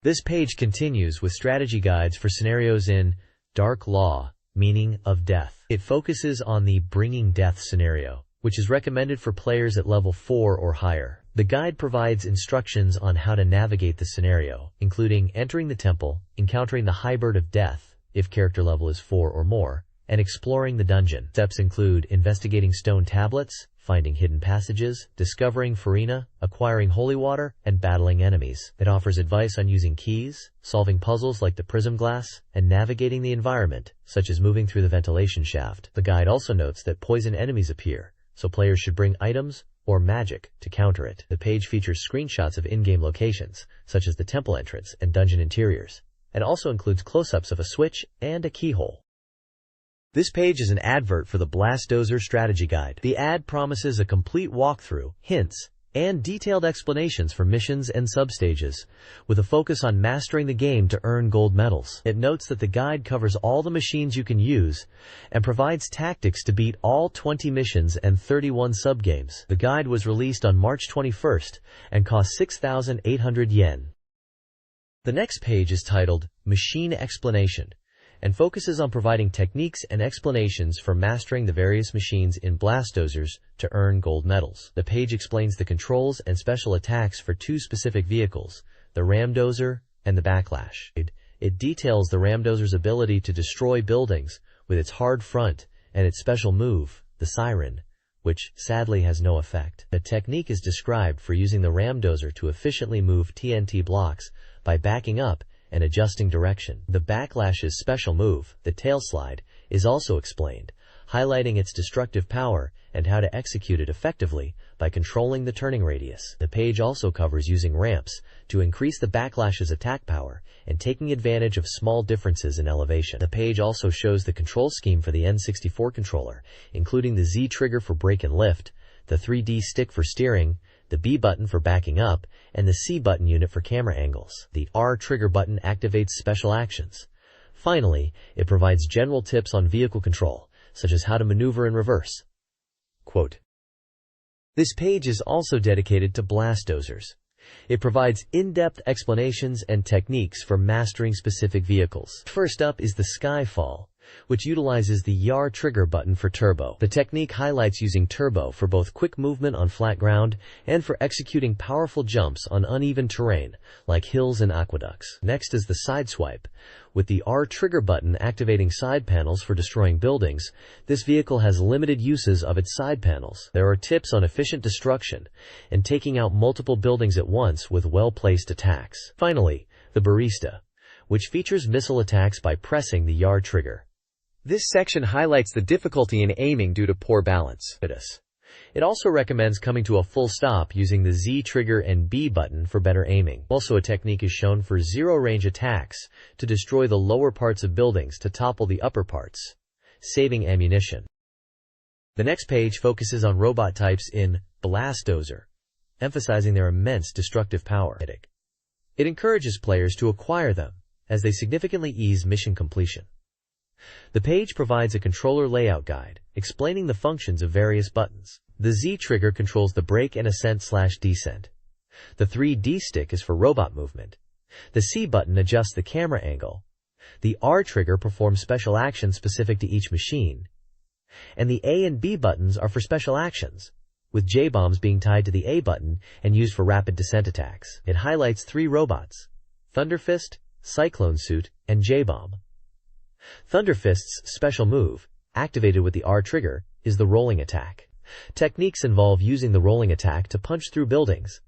This page continues with strategy guides for scenarios in Dark Law, Meaning of Death. It focuses on the Bringing Death scenario, which is recommended for players at level 4 or higher. The guide provides instructions on how to navigate the scenario, including entering the temple, encountering the High Bird of Death, if character level is 4 or more, and exploring the dungeon. Steps include investigating stone tablets, finding hidden passages, discovering Farina, acquiring holy water, and battling enemies. It offers advice on using keys, solving puzzles like the prism glass, and navigating the environment, such as moving through the ventilation shaft. The guide also notes that poison enemies appear, so players should bring items or magic to counter it. The page features screenshots of in-game locations, such as the temple entrance and dungeon interiors, and also includes close-ups of a switch and a keyhole. This page is an advert for the Blastozer strategy guide. The ad promises a complete walkthrough, hints, and detailed explanations for missions and substages, with a focus on mastering the game to earn gold medals. It notes that the guide covers all the machines you can use and provides tactics to beat all 20 missions and 31 subgames. The guide was released on March 21st and cost 6,800 yen. The next page is titled Machine Explanation and focuses on providing techniques and explanations for mastering the various machines in Blastozers to earn gold medals. The page explains the controls and special attacks for 2 specific vehicles, the Ramdozer and the Backlash. It details the Ramdozer's ability to destroy buildings with its hard front and its special move, the Siren, which sadly has no effect. The technique is described for using the Ramdozer to efficiently move TNT blocks by backing up and adjusting direction. The Backlash's special move, the tail slide, is also explained, highlighting its destructive power and how to execute it effectively by controlling the turning radius. The page also covers using ramps to increase the Backlash's attack power and taking advantage of small differences in elevation. The page also shows the control scheme for the N64 controller, including the Z trigger for brake and lift, the 3D stick for steering, the B button for backing up, and the C button unit for camera angles. The R trigger button activates special actions. Finally, it provides general tips on vehicle control, such as how to maneuver in reverse. Quote, this page is also dedicated to Blastozers. It provides in-depth explanations and techniques for mastering specific vehicles. First up is the Skyfall, which utilizes the YAR trigger button for turbo. The technique highlights using turbo for both quick movement on flat ground and for executing powerful jumps on uneven terrain, like hills and aqueducts. Next is the Sideswipe, with the R trigger button activating side panels for destroying buildings. This vehicle has limited uses of its side panels. There are tips on efficient destruction and taking out multiple buildings at once with well-placed attacks. Finally, the Barista, which features missile attacks by pressing the YAR trigger. This section highlights the difficulty in aiming due to poor balance. It also recommends coming to a full stop using the Z trigger and B button for better aiming. Also, a technique is shown for zero-range attacks to destroy the lower parts of buildings to topple the upper parts. saving ammunition. The next page focuses on robot types in Blastozer, emphasizing their immense destructive power. It encourages players to acquire them, as they significantly ease mission completion. The page provides a controller layout guide, explaining the functions of various buttons. The Z trigger controls the brake and ascent/descent. The 3D stick is for robot movement. The C button adjusts the camera angle. The R trigger performs special actions specific to each machine. And the A and B buttons are for special actions, with J-bombs being tied to the A button and used for rapid descent attacks. It highlights 3 robots: Thunderfist, Cyclone Suit, and J-bomb. Thunderfist's special move, activated with the R trigger, is the rolling attack. Techniques involve using the rolling attack to punch through buildings,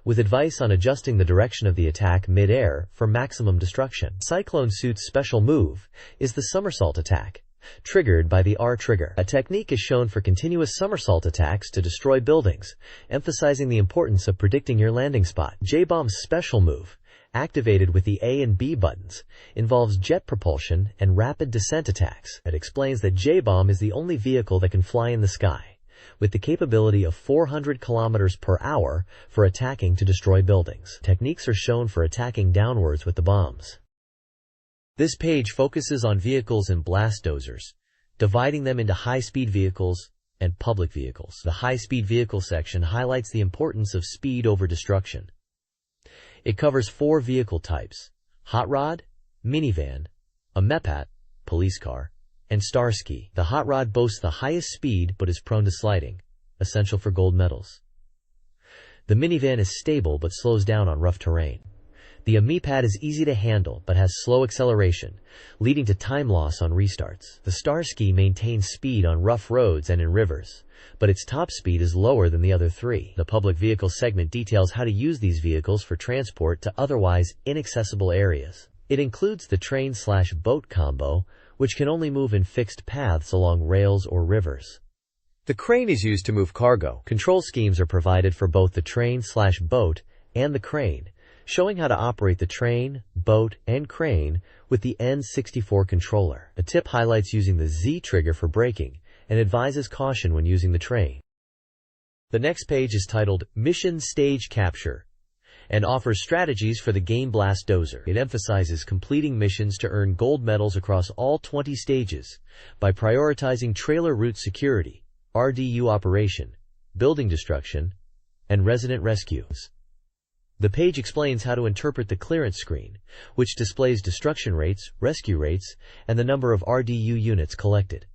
with advice on adjusting the direction of the attack mid-air for maximum destruction. Cyclone Suit's special move is the somersault attack, triggered by the R trigger. A technique is shown for continuous somersault attacks to destroy buildings, emphasizing the importance of predicting your landing spot. J-bomb's special move, activated with the A and B buttons, involves jet propulsion and rapid descent attacks. It explains that J-bomb is the only vehicle that can fly in the sky, with the capability of 400 kilometers per hour for attacking to destroy buildings. Techniques are shown for attacking downwards with the bombs. This page focuses on vehicles and Blastozers, dividing them into high-speed vehicles and public vehicles. The high-speed vehicle section highlights the importance of speed over destruction. It covers 4 vehicle types: hot rod, minivan, a mepat, police car, and Starski. The hot rod boasts the highest speed but is prone to sliding, essential for gold medals. The minivan is stable but slows down on rough terrain. The Amiipad is easy to handle but has slow acceleration, leading to time loss on restarts. The Starski maintains speed on rough roads and in rivers, but its top speed is lower than the other 3. The public vehicle segment details how to use these vehicles for transport to otherwise inaccessible areas. It includes the train/boat combo, which can only move in fixed paths along rails or rivers. The crane is used to move cargo. Control schemes are provided for both the train/boat and the crane, showing how to operate the train, boat, and crane with the N64 controller. A tip highlights using the Z trigger for braking and advises caution when using the train. The next page is titled Mission Stage Capture and offers strategies for the game Blastozer. It emphasizes completing missions to earn gold medals across all 20 stages by prioritizing trailer route security, RDU operation, building destruction, and resident rescues. The page explains how to interpret the clearance screen, which displays destruction rates, rescue rates, and the number of RDU units collected.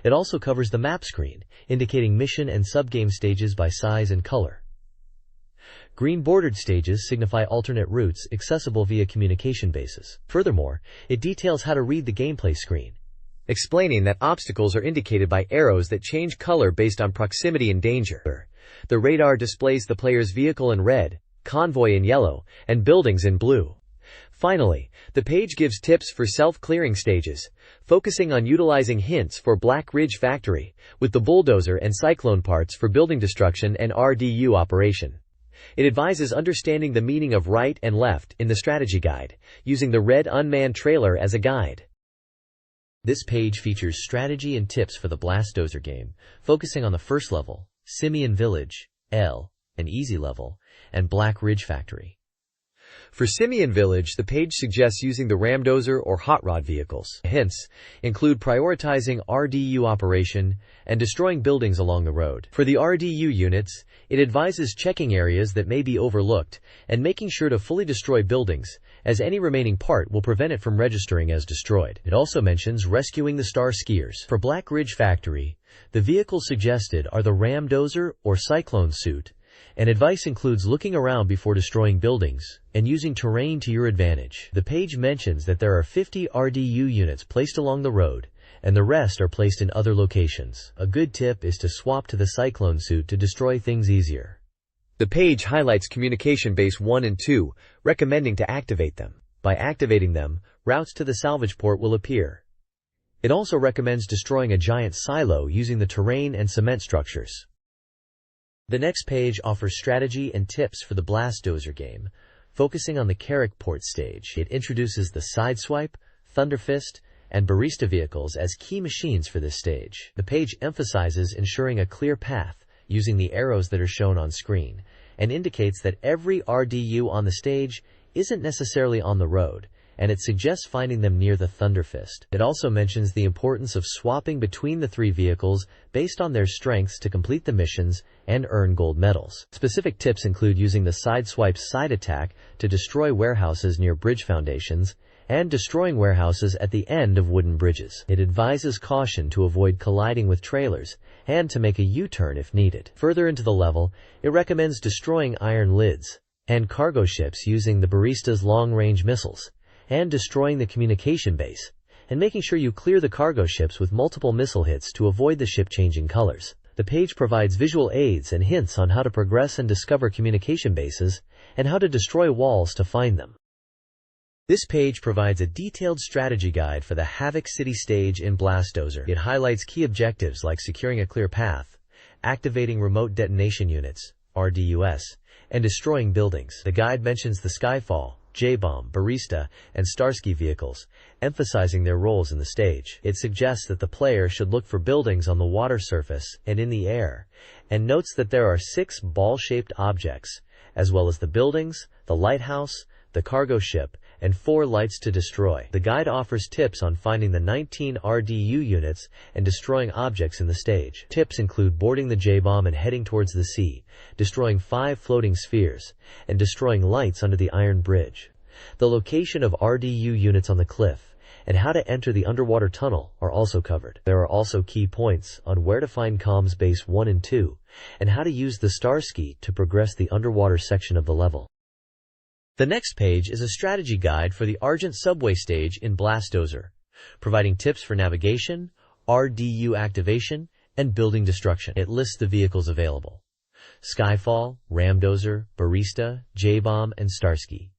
It also covers the map screen, indicating mission and subgame stages by size and color. Green bordered stages signify alternate routes accessible via communication bases. Furthermore, it details how to read the gameplay screen, explaining that obstacles are indicated by arrows that change color based on proximity and danger. The radar displays the player's vehicle in red, convoy in yellow, and buildings in blue. Finally, the page gives tips for self-clearing stages, focusing on utilizing hints for Black Ridge Factory, with the bulldozer and cyclone parts for building destruction and RDU operation. It advises understanding the meaning of right and left in the strategy guide, using the red unmanned trailer as a guide. This page features strategy and tips for the Blastozer game, focusing on the first level, Simian Village, L, an easy level, and Black Ridge Factory. For Simian Village, the page suggests using the Ramdozer or Hot Rod vehicles. Hints include prioritizing RDU operation and destroying buildings along the road. For the RDU units, it advises checking areas that may be overlooked and making sure to fully destroy buildings, as any remaining part will prevent it from registering as destroyed. It also mentions rescuing the Star Skiers. For Black Ridge Factory, the vehicles suggested are the Ramdozer or Cyclone Suit, and advice includes looking around before destroying buildings and using terrain to your advantage. The page mentions that there are 50 RDU units placed along the road, and the rest are placed in other locations. A good tip is to swap to the Cyclone Suit to destroy things easier. The page highlights Communication Base 1 and 2, recommending to activate them. By activating them, routes to the salvage port will appear. It also recommends destroying a giant silo using the terrain and cement structures. The next page offers strategy and tips for the Blastozer game, focusing on the Carrick Port stage. It introduces the Sideswipe, Thunderfist, and barista vehicles as key machines for this stage. The page emphasizes ensuring a clear path using the arrows that are shown on screen, and indicates that every RDU on the stage isn't necessarily on the road, and it suggests finding them near the Thunderfist. It also mentions the importance of swapping between the three vehicles based on their strengths to complete the missions and earn gold medals. Specific tips include using the Sideswipe side attack to destroy warehouses near bridge foundations, and destroying warehouses at the end of wooden bridges. It advises caution to avoid colliding with trailers, and to make a U-turn if needed. Further into the level, it recommends destroying iron lids and cargo ships using the barista's long-range missiles, and destroying the communication base, and making sure you clear the cargo ships with multiple missile hits to avoid the ship changing colors. The page provides visual aids and hints on how to progress and discover communication bases, and how to destroy walls to find them. This page provides a detailed strategy guide for the Havoc City stage in Blastozer. It highlights key objectives like securing a clear path, activating remote detonation units, RDUS, and destroying buildings. The guide mentions the Skyfall, J-Bomb, Barista, and Starsky vehicles, emphasizing their roles in the stage. It suggests that the player should look for buildings on the water surface and in the air, and notes that there are 6 ball-shaped objects, as well as the buildings, the lighthouse, the cargo ship, and 4 lights to destroy. The guide offers tips on finding the 19 RDU units and destroying objects in the stage. Tips include boarding the J-Bomb and heading towards the sea, destroying 5 floating spheres, and destroying lights under the iron bridge. The location of RDU units on the cliff, and how to enter the underwater tunnel are also covered. There are also key points on where to find Comms Base 1 and 2, and how to use the Starsky to progress the underwater section of the level. The next page is a strategy guide for the Argent Subway stage in Blastozer, providing tips for navigation, RDU activation, and building destruction. It lists the vehicles available: Skyfall, Ramdozer, Barista, J-Bomb, and Starsky.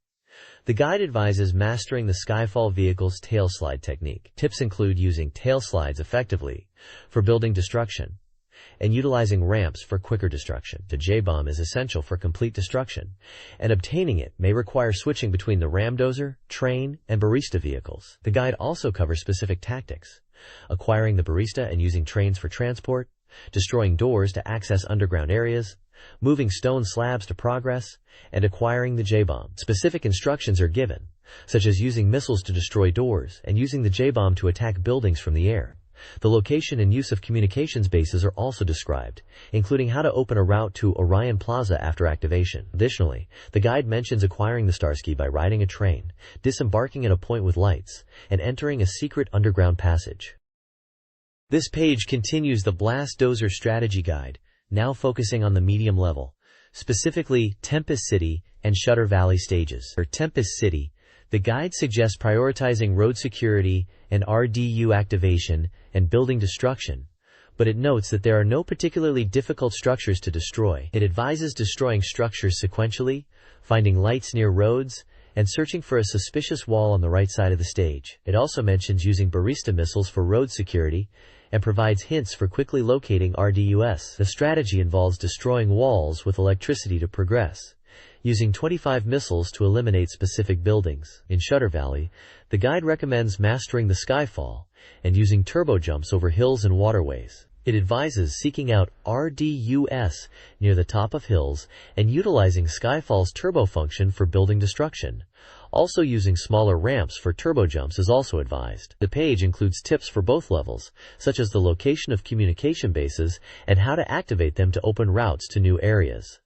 The guide advises mastering the Skyfall vehicle's tailslide technique. Tips include using tailslides effectively for building destruction, and utilizing ramps for quicker destruction. The J-Bomb is essential for complete destruction, and obtaining it may require switching between the Ramdozer, Train, and Barista vehicles. The guide also covers specific tactics: acquiring the Barista and using trains for transport, destroying doors to access underground areas, moving stone slabs to progress, and acquiring the J-Bomb. Specific instructions are given, such as using missiles to destroy doors and using the J-Bomb to attack buildings from the air. The location and use of communications bases are also described, including how to open a route to Orion Plaza after activation. Additionally, the guide mentions acquiring the Starsky by riding a train, disembarking at a point with lights, and entering a secret underground passage. This page continues the Blastozer strategy guide, now focusing on the medium level, specifically Tempest City and Shutter Valley stages. For Tempest City, the guide suggests prioritizing road security and RDU activation and building destruction, but it notes that there are no particularly difficult structures to destroy. It advises destroying structures sequentially, finding lights near roads, and searching for a suspicious wall on the right side of the stage. It also mentions using Barista missiles for road security, and provides hints for quickly locating RDUS. The strategy involves destroying walls with electricity to progress, using 25 missiles to eliminate specific buildings. In Shutter Valley, the guide recommends mastering the Skyfall and using turbo jumps over hills and waterways. It advises seeking out RDUS near the top of hills and utilizing Skyfall's turbo function for building destruction. Also using smaller ramps for turbo jumps is also advised. The page includes tips for both levels, such as the location of communication bases and how to activate them to open routes to new areas.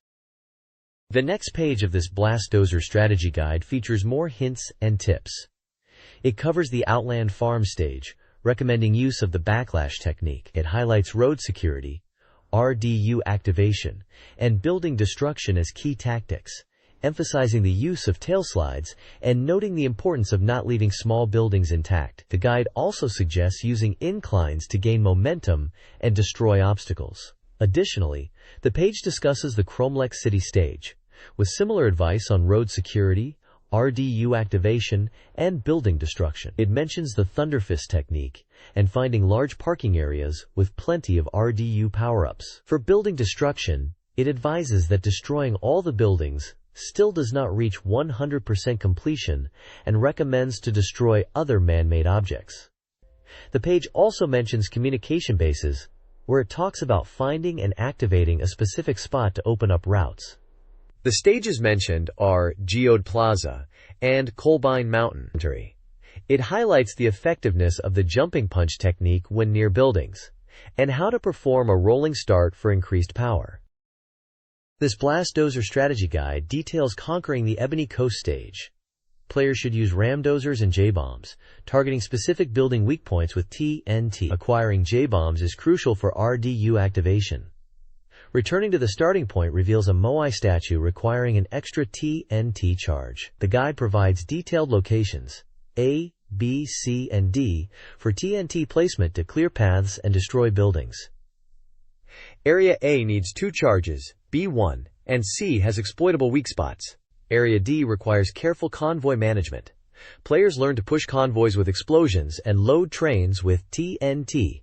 The next page of this Blastozer strategy guide features more hints and tips. It covers the Outland Farm stage, recommending use of the backlash technique. It highlights road security, RDU activation, and building destruction as key tactics, emphasizing the use of tailslides and noting the importance of not leaving small buildings intact. The guide also suggests using inclines to gain momentum and destroy obstacles. Additionally, the page discusses the Chromelex City stage, with similar advice on road security, RDU activation, and building destruction. It mentions the Thunderfist technique and finding large parking areas with plenty of RDU power-ups. For building destruction, it advises that destroying all the buildings still does not reach 100% completion and recommends to destroy other man-made objects. The page also mentions communication bases, where it talks about finding and activating a specific spot to open up routes. The stages mentioned are Geode Plaza and Colbine Mountain. It highlights the effectiveness of the jumping punch technique when near buildings, and how to perform a rolling start for increased power. This Blast Dozer strategy guide details conquering the Ebony Coast stage. Players should use ram dozers and J-bombs, targeting specific building weak points with TNT. Acquiring J-bombs is crucial for RDU activation. Returning to the starting point reveals a Moai statue requiring an extra TNT charge. The guide provides detailed locations, A, B, C, and D, for TNT placement to clear paths and destroy buildings. Area A needs 2 charges, B1, and C has exploitable weak spots. Area D requires careful convoy management. Players learn to push convoys with explosions and load trains with TNT.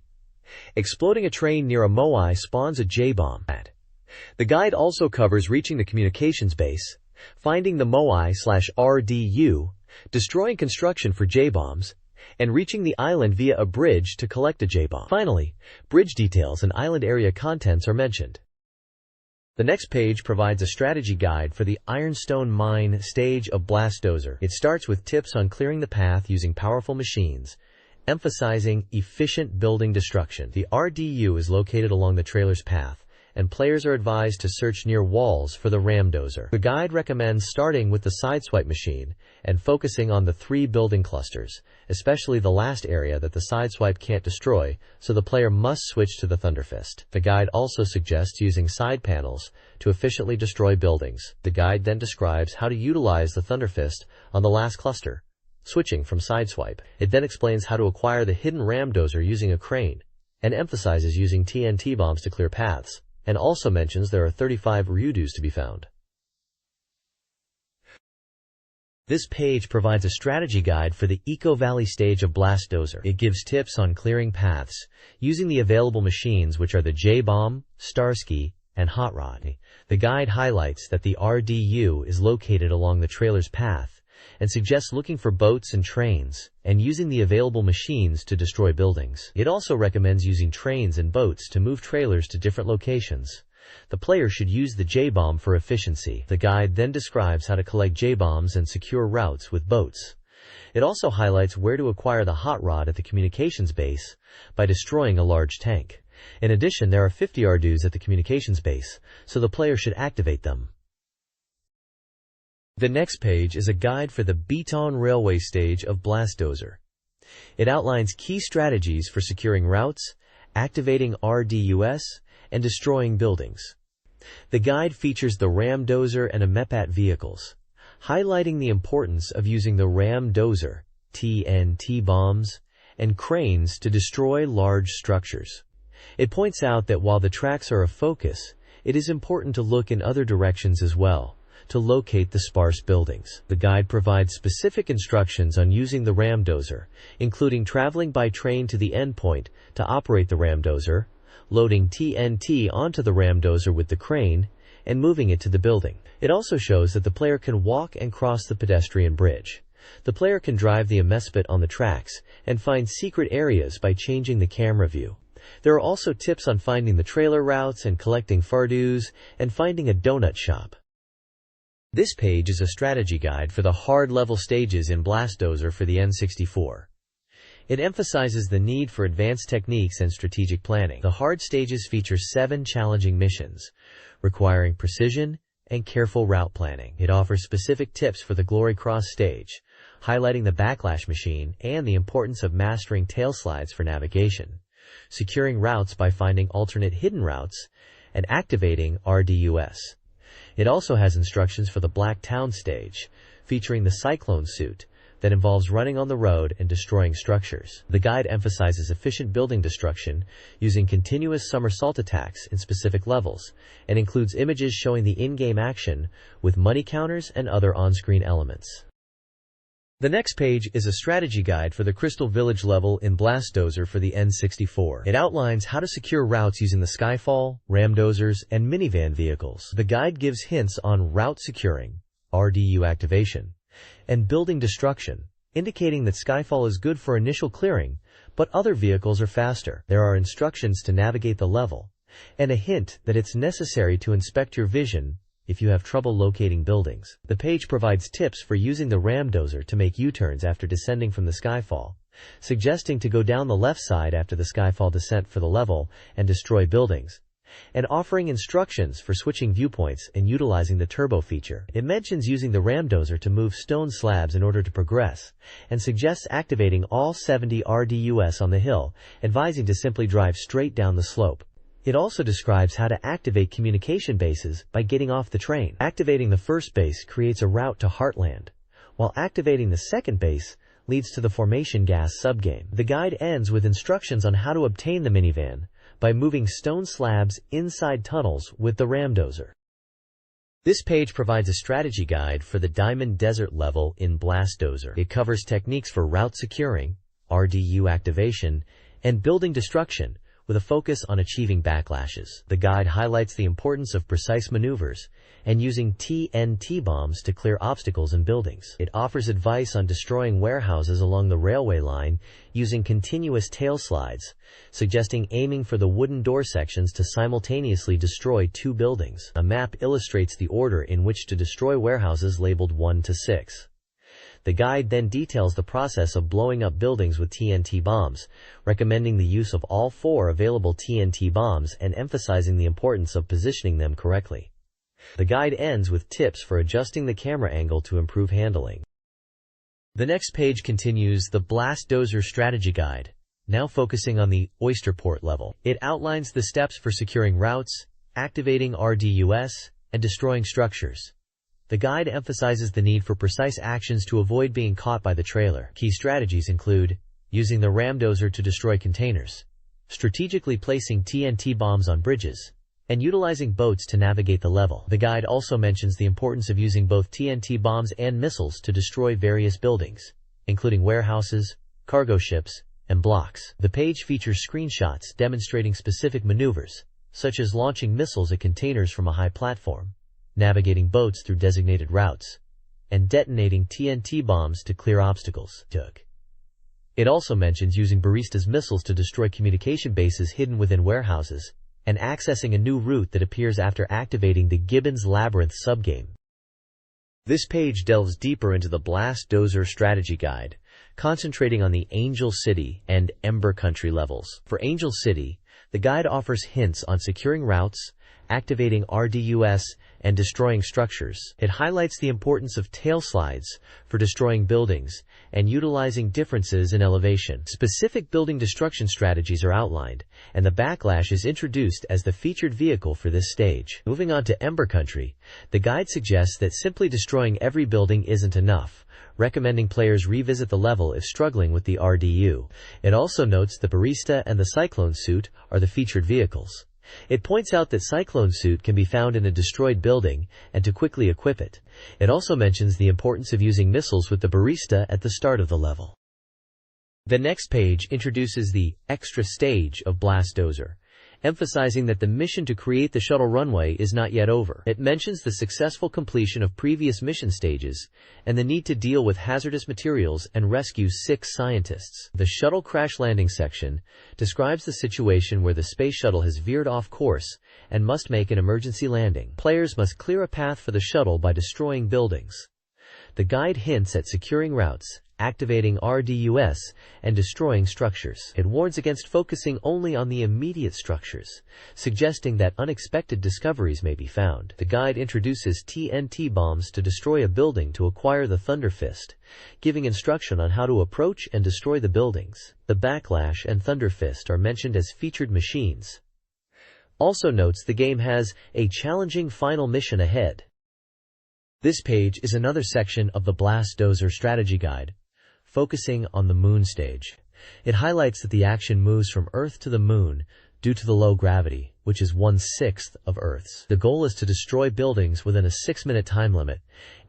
Exploding a train near a Moai spawns a J-bomb. The guide also covers reaching the communications base, finding the Moai/RDU, destroying construction for J-bombs, and reaching the island via a bridge to collect a J-bomb. Finally, bridge details and island area contents are mentioned. The next page provides a strategy guide for the Ironstone Mine stage of Blast Dozer. It starts with tips on clearing the path using powerful machines, emphasizing efficient building destruction. The RDU is located along the trailer's path, and players are advised to search near walls for the ram dozer. The guide recommends starting with the sideswipe machine and focusing on the 3 building clusters, especially the last area that the sideswipe can't destroy, so the player must switch to the Thunderfist. The guide also suggests using side panels to efficiently destroy buildings. The guide then describes how to utilize the Thunderfist on the last cluster, switching from sideswipe. It then explains how to acquire the hidden ram dozer using a crane, and emphasizes using TNT bombs to clear paths, and also mentions there are 35 Ryudus to be found. This page provides a strategy guide for the Eco Valley stage of Blast Dozer. It gives tips on clearing paths, using the available machines which are the J-Bomb, Starsky, and Hot Rod. The guide highlights that the RDU is located along the trailer's path, and suggests looking for boats and trains, and using the available machines to destroy buildings. It also recommends using trains and boats to move trailers to different locations. The player should use the J-bomb for efficiency. The guide then describes how to collect J-bombs and secure routes with boats. It also highlights where to acquire the hot rod at the communications base by destroying a large tank. In addition, there are 50 Rdus at the communications base, so the player should activate them. The next page is a guide for the Beton Railway stage of Blast Dozer. It outlines key strategies for securing routes, activating RDUS, and destroying buildings. The guide features the Ram Dozer and a Mepat vehicles, highlighting the importance of using the Ram Dozer, TNT bombs, and cranes to destroy large structures. It points out that while the tracks are a focus, it is important to look in other directions as well, to locate the sparse buildings. The guide provides specific instructions on using the Ram Dozer, including traveling by train to the endpoint to operate the Ram Dozer, loading TNT onto the Ram Dozer with the crane, and moving it to the building. It also shows that the player can walk and cross the pedestrian bridge. The player can drive the Amespit on the tracks and find secret areas by changing the camera view. There are also tips on finding the trailer routes and collecting Fardus and finding a donut shop. This page is a strategy guide for the hard-level stages in Blast Dozer for the N64. It emphasizes the need for advanced techniques and strategic planning. The hard stages feature 7 challenging missions, requiring precision and careful route planning. It offers specific tips for the Glory Cross stage, highlighting the backlash machine and the importance of mastering tail slides for navigation, securing routes by finding alternate hidden routes, and activating RDUS. It also has instructions for the Black Town stage, featuring the Cyclone suit, that involves running on the road and destroying structures. The guide emphasizes efficient building destruction using continuous somersault attacks in specific levels, and includes images showing the in-game action with money counters and other on-screen elements. The next page is a strategy guide for the Crystal Village level in Blast Dozer for the N64. It outlines how to secure routes using the Skyfall, Ram Dozers, and minivan vehicles. The guide gives hints on route securing, RDU activation, and building destruction, indicating that Skyfall is good for initial clearing, but other vehicles are faster. There are instructions to navigate the level, and a hint that it's necessary to inspect your vision if you have trouble locating buildings. The page provides tips for using the ramdozer to make U-turns after descending from the skyfall, suggesting to go down the left side after the skyfall descent for the level and destroy buildings, and offering instructions for switching viewpoints and utilizing the turbo feature. It mentions using the ramdozer to move stone slabs in order to progress, and suggests activating all 70 RDUS on the hill, advising to simply drive straight down the slope. It also describes how to activate communication bases by getting off the train. Activating the first base creates a route to Heartland, while activating the second base leads to the Formation Gas subgame. The guide ends with instructions on how to obtain the minivan by moving stone slabs inside tunnels with the ramdozer. This page provides a strategy guide for the Diamond Desert level in Blastozer. It covers techniques for route securing, RDU activation, and building destruction, with a focus on achieving backlashes. The guide highlights the importance of precise maneuvers and using TNT bombs to clear obstacles in buildings. It offers advice on destroying warehouses along the railway line using continuous tail slides, suggesting aiming for the wooden door sections to simultaneously destroy 2 buildings. A map illustrates the order in which to destroy warehouses labeled 1 to 6. The guide then details the process of blowing up buildings with TNT bombs, recommending the use of all 4 available TNT bombs and emphasizing the importance of positioning them correctly. The guide ends with tips for adjusting the camera angle to improve handling. The next page continues the Blastozer strategy guide, now focusing on the Oysterport level. It outlines the steps for securing routes, activating RDUS, and destroying structures. The guide emphasizes the need for precise actions to avoid being caught by the trailer. Key strategies include using the ramdozer to destroy containers, strategically placing TNT bombs on bridges, and utilizing boats to navigate the level. The guide also mentions the importance of using both TNT bombs and missiles to destroy various buildings, including warehouses, cargo ships, and blocks. The page features screenshots demonstrating specific maneuvers, such as launching missiles at containers from a high platform, navigating boats through designated routes, and detonating TNT bombs to clear obstacles. It also mentions using Barista's missiles to destroy communication bases hidden within warehouses, and accessing a new route that appears after activating the Gibbons Labyrinth subgame. This page delves deeper into the Blastozer strategy guide, concentrating on the Angel City and Ember Country levels. For Angel City, the guide offers hints on securing routes, activating RDUS, and destroying structures. It highlights the importance of tail slides for destroying buildings and utilizing differences in elevation. Specific building destruction strategies are outlined, and the Backlash is introduced as the featured vehicle for this stage. Moving on to Ember Country, the guide suggests that simply destroying every building isn't enough, recommending players revisit the level if struggling with the RDU. It also notes the Barista and the Cyclone Suit are the featured vehicles. It points out that Cyclone Suit can be found in a destroyed building and to quickly equip it. It also mentions the importance of using missiles with the Barista at the start of the level. The next page introduces the extra stage of Blastozer, emphasizing that the mission to create the shuttle runway is not yet over. It mentions the successful completion of previous mission stages and the need to deal with hazardous materials and rescue 6 scientists. The shuttle crash landing section describes the situation where the space shuttle has veered off course and must make an emergency landing. Players must clear a path for the shuttle by destroying buildings. The guide hints at securing routes, activating RDUS, and destroying structures. It warns against focusing only on the immediate structures, suggesting that unexpected discoveries may be found. The guide introduces TNT bombs to destroy a building to acquire the Thunder Fist, giving instruction on how to approach and destroy the buildings. The Backlash and Thunder Fist are mentioned as featured machines. Also notes the game has a challenging final mission ahead. This page is another section of the Blastozer strategy guide, focusing on the Moon stage. It highlights that the action moves from Earth to the Moon due to the low gravity, which is 1/6 of Earth's. The goal is to destroy buildings within a 6-minute time limit,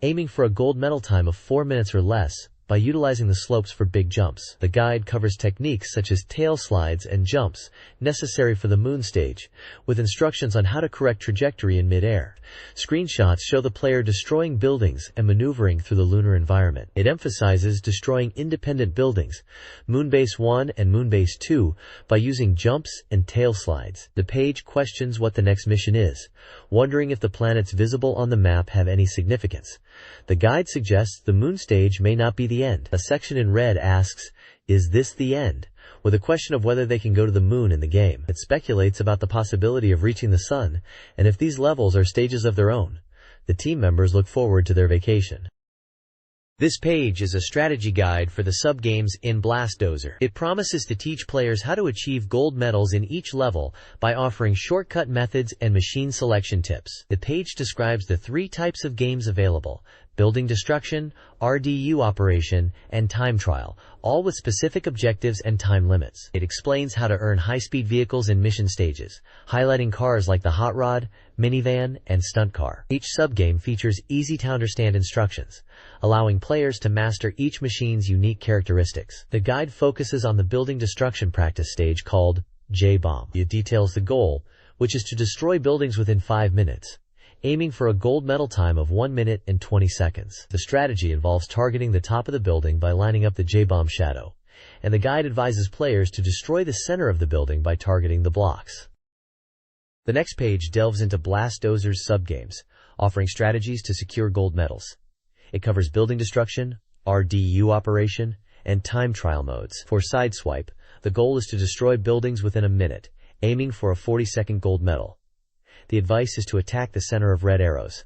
aiming for a gold medal time of 4 minutes or less by utilizing the slopes for big jumps. The guide covers techniques such as tail slides and jumps necessary for the moon stage, with instructions on how to correct trajectory in mid-air. Screenshots show the player destroying buildings and maneuvering through the lunar environment. It emphasizes destroying independent buildings, Moonbase 1 and Moonbase 2, by using jumps and tail slides. The page questions what the next mission is, wondering if the planets visible on the map have any significance. The guide suggests the moon stage may not be the end. A section in red asks, "Is this the end?" with a question of whether they can go to the moon in the game. It speculates about the possibility of reaching the sun, and if these levels are stages of their own. The team members look forward to their vacation. This page is a strategy guide for the sub-games in Blastozer. It promises to teach players how to achieve gold medals in each level by offering shortcut methods and machine selection tips. The page describes the 3 types of games available: building destruction, RDU operation, and time trial, all with specific objectives and time limits. It explains how to earn high-speed vehicles in mission stages, highlighting cars like the Hot Rod, Minivan, and Stunt Car. Each subgame features easy-to-understand instructions, allowing players to master each machine's unique characteristics. The guide focuses on the building destruction practice stage called J-Bomb. It details the goal, which is to destroy buildings within 5 minutes, aiming for a gold medal time of 1 minute and 20 seconds. The strategy involves targeting the top of the building by lining up the J-Bomb shadow, and the guide advises players to destroy the center of the building by targeting the blocks. The next page delves into Blastozer's subgames, offering strategies to secure gold medals. It covers building destruction, RDU operation, and time trial modes. For Sideswipe, the goal is to destroy buildings within a minute, aiming for a 40-second gold medal. The advice is to attack the center of red arrows.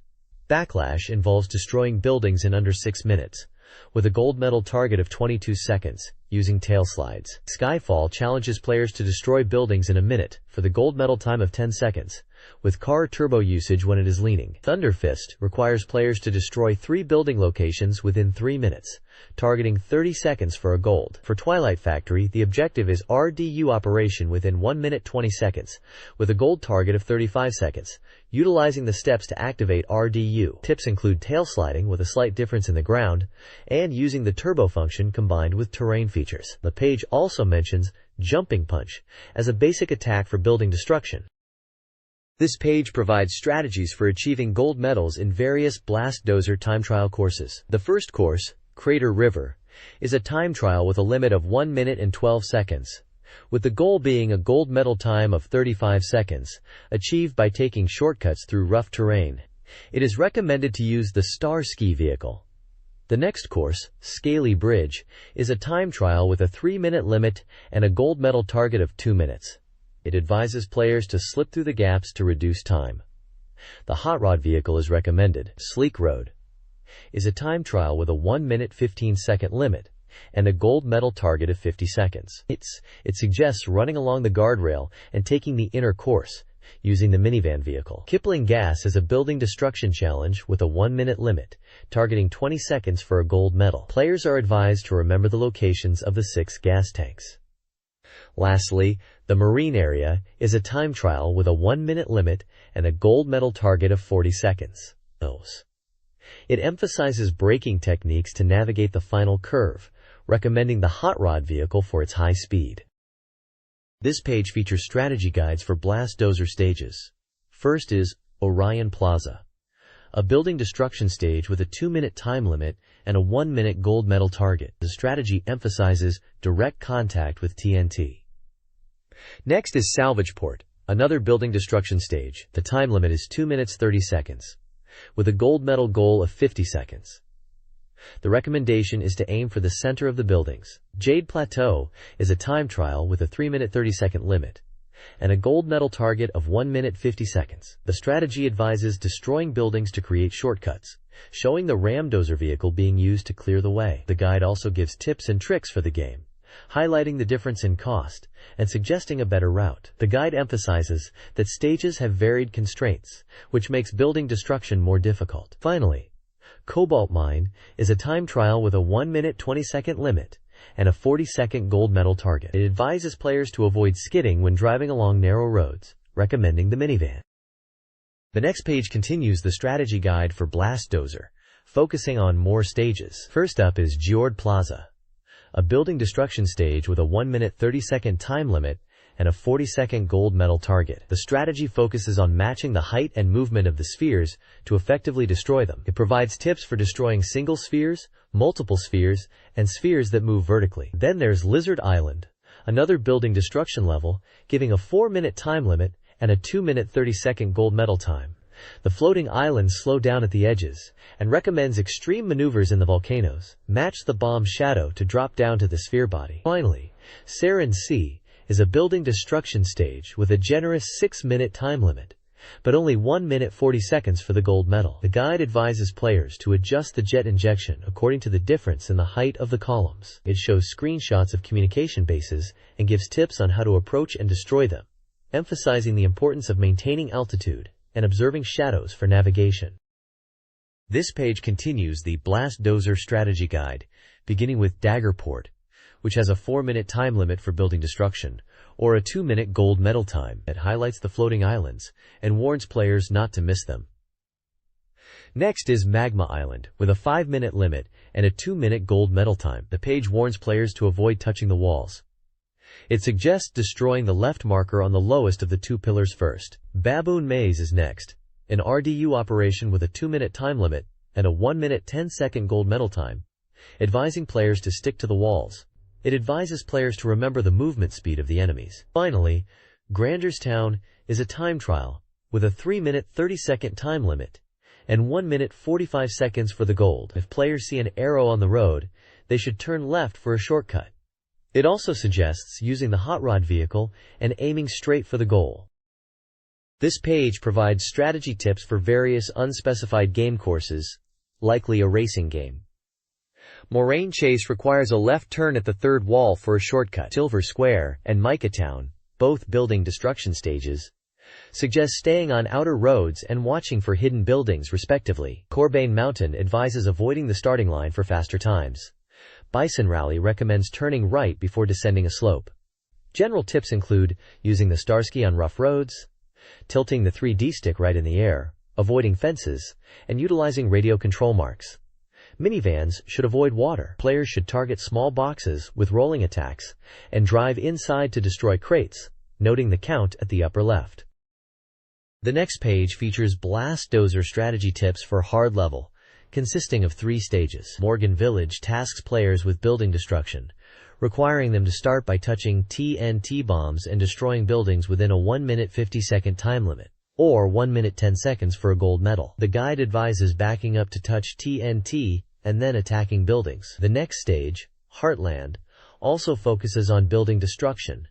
Backlash involves destroying buildings in under 6 minutes, with a gold medal target of 22 seconds, using tail slides. Skyfall challenges players to destroy buildings in a minute, for the gold medal time of 10 seconds, with car turbo usage when it is leaning. Thunderfist requires players to destroy 3 building locations within 3 minutes, targeting 30 seconds for a gold. For Twilight Factory, the objective is RDU operation within 1 minute 20 seconds, with a gold target of 35 seconds, utilizing the steps to activate RDU. Tips include tail sliding with a slight difference in the ground, and using the turbo function combined with terrain features. The page also mentions Jumping Punch as a basic attack for building destruction. This page provides strategies for achieving gold medals in various Blastozer time trial courses. The first course, Crater River, is a time trial with a limit of 1 minute and 12 seconds, with the goal being a gold medal time of 35 seconds, achieved by taking shortcuts through rough terrain. It is recommended to use the Star Ski vehicle. The next course, Scaly Bridge, is a time trial with a 3-minute limit and a gold medal target of 2 minutes. It advises players to slip through the gaps to reduce time. The Hot Rod vehicle is recommended. Sleek Road is a time trial with a 1 minute 15-second limit and a gold medal target of 50 seconds. It suggests running along the guardrail and taking the inner course, using the minivan vehicle. Kipling Gas is a building destruction challenge with a 1 minute limit, targeting 20 seconds for a gold medal. Players are advised to remember the locations of the 6 gas tanks. Lastly, the Marine Area is a time trial with a 1 minute limit and a gold medal target of 40 seconds. It emphasizes braking techniques to navigate the final curve, recommending the Hot Rod vehicle for its high speed. This page features strategy guides for Blastozer stages. First is Orion Plaza, a building destruction stage with a 2-minute time limit and a 1-minute gold medal target. The strategy emphasizes direct contact with TNT. Next is Salvageport, another building destruction stage. The time limit is 2 minutes 30 seconds, with a gold medal goal of 50 seconds. The recommendation is to aim for the center of the buildings. Jade Plateau is a time trial with a 3-minute 30-second limit and a gold medal target of 1 minute 50 seconds. The strategy advises destroying buildings to create shortcuts, showing the Ramdozer vehicle being used to clear the way. The guide also gives tips and tricks for the game, highlighting the difference in cost and suggesting a better route. The guide emphasizes that stages have varied constraints, which makes building destruction more difficult. Finally, Cobalt Mine is a time trial with a 1 minute 20-second limit and a 40-second gold medal target. It advises players to avoid skidding when driving along narrow roads, recommending the minivan. The next page continues the strategy guide for Blastozer, focusing on more stages. First up is Geord Plaza, a building destruction stage with a 1-minute 30-second time limit and a 40-second gold medal target. The strategy focuses on matching the height and movement of the spheres to effectively destroy them. It provides tips for destroying single spheres, multiple spheres, and spheres that move vertically. Then there's Lizard Island, another building destruction level, giving a 4-minute time limit and a 2-minute 30-second gold medal time. The floating islands slow down at the edges and recommends extreme maneuvers in the volcanoes. Match the bomb's shadow to drop down to the sphere body. Finally, Saren Sea is a building destruction stage with a generous 6-minute time limit, but only 1 minute 40 seconds for the gold medal. The guide advises players to adjust the jet injection according to the difference in the height of the columns. It shows screenshots of communication bases and gives tips on how to approach and destroy them, emphasizing the importance of maintaining altitude and observing shadows for navigation. This page continues the Blast Dozer strategy guide, beginning with Daggerport, which has a 4-minute time limit for building destruction, or a 2-minute gold medal time. It highlights the floating islands and warns players not to miss them. Next is Magma Island, with a 5-minute limit and a 2-minute gold medal time. The page warns players to avoid touching the walls. It suggests destroying the left marker on the lowest of the 2 pillars first. Baboon Maze is next, an RDU operation with a 2-minute time limit and a 1-minute 10-second gold medal time, advising players to stick to the walls. It advises players to remember the movement speed of the enemies. Finally, Grander's Town is a time trial with a 3-minute 30-second time limit and 1 minute 45 seconds for the gold. If players see an arrow on the road, they should turn left for a shortcut. It also suggests using the hot rod vehicle and aiming straight for the goal. This page provides strategy tips for various unspecified game courses, likely a racing game. Moraine Chase requires a left turn at the third wall for a shortcut. Silver Square and Mica Town, both building destruction stages, suggest staying on outer roads and watching for hidden buildings respectively. Corbane Mountain advises avoiding the starting line for faster times. Bison Rally recommends turning right before descending a slope. General tips include using the Starski on rough roads, tilting the 3D stick right in the air, avoiding fences, and utilizing radio control marks. Minivans should avoid water. Players should target small boxes with rolling attacks and drive inside to destroy crates, noting the count at the upper left. The next page features Blast Dozer strategy tips for hard level, consisting of 3 stages. Morgan Village tasks players with building destruction, requiring them to start by touching TNT bombs and destroying buildings within a 1-minute 50-second time limit, or 1 minute 10 seconds for a gold medal. The guide advises backing up to touch TNT and then attacking buildings. The next stage, Heartland, also focuses on building destruction,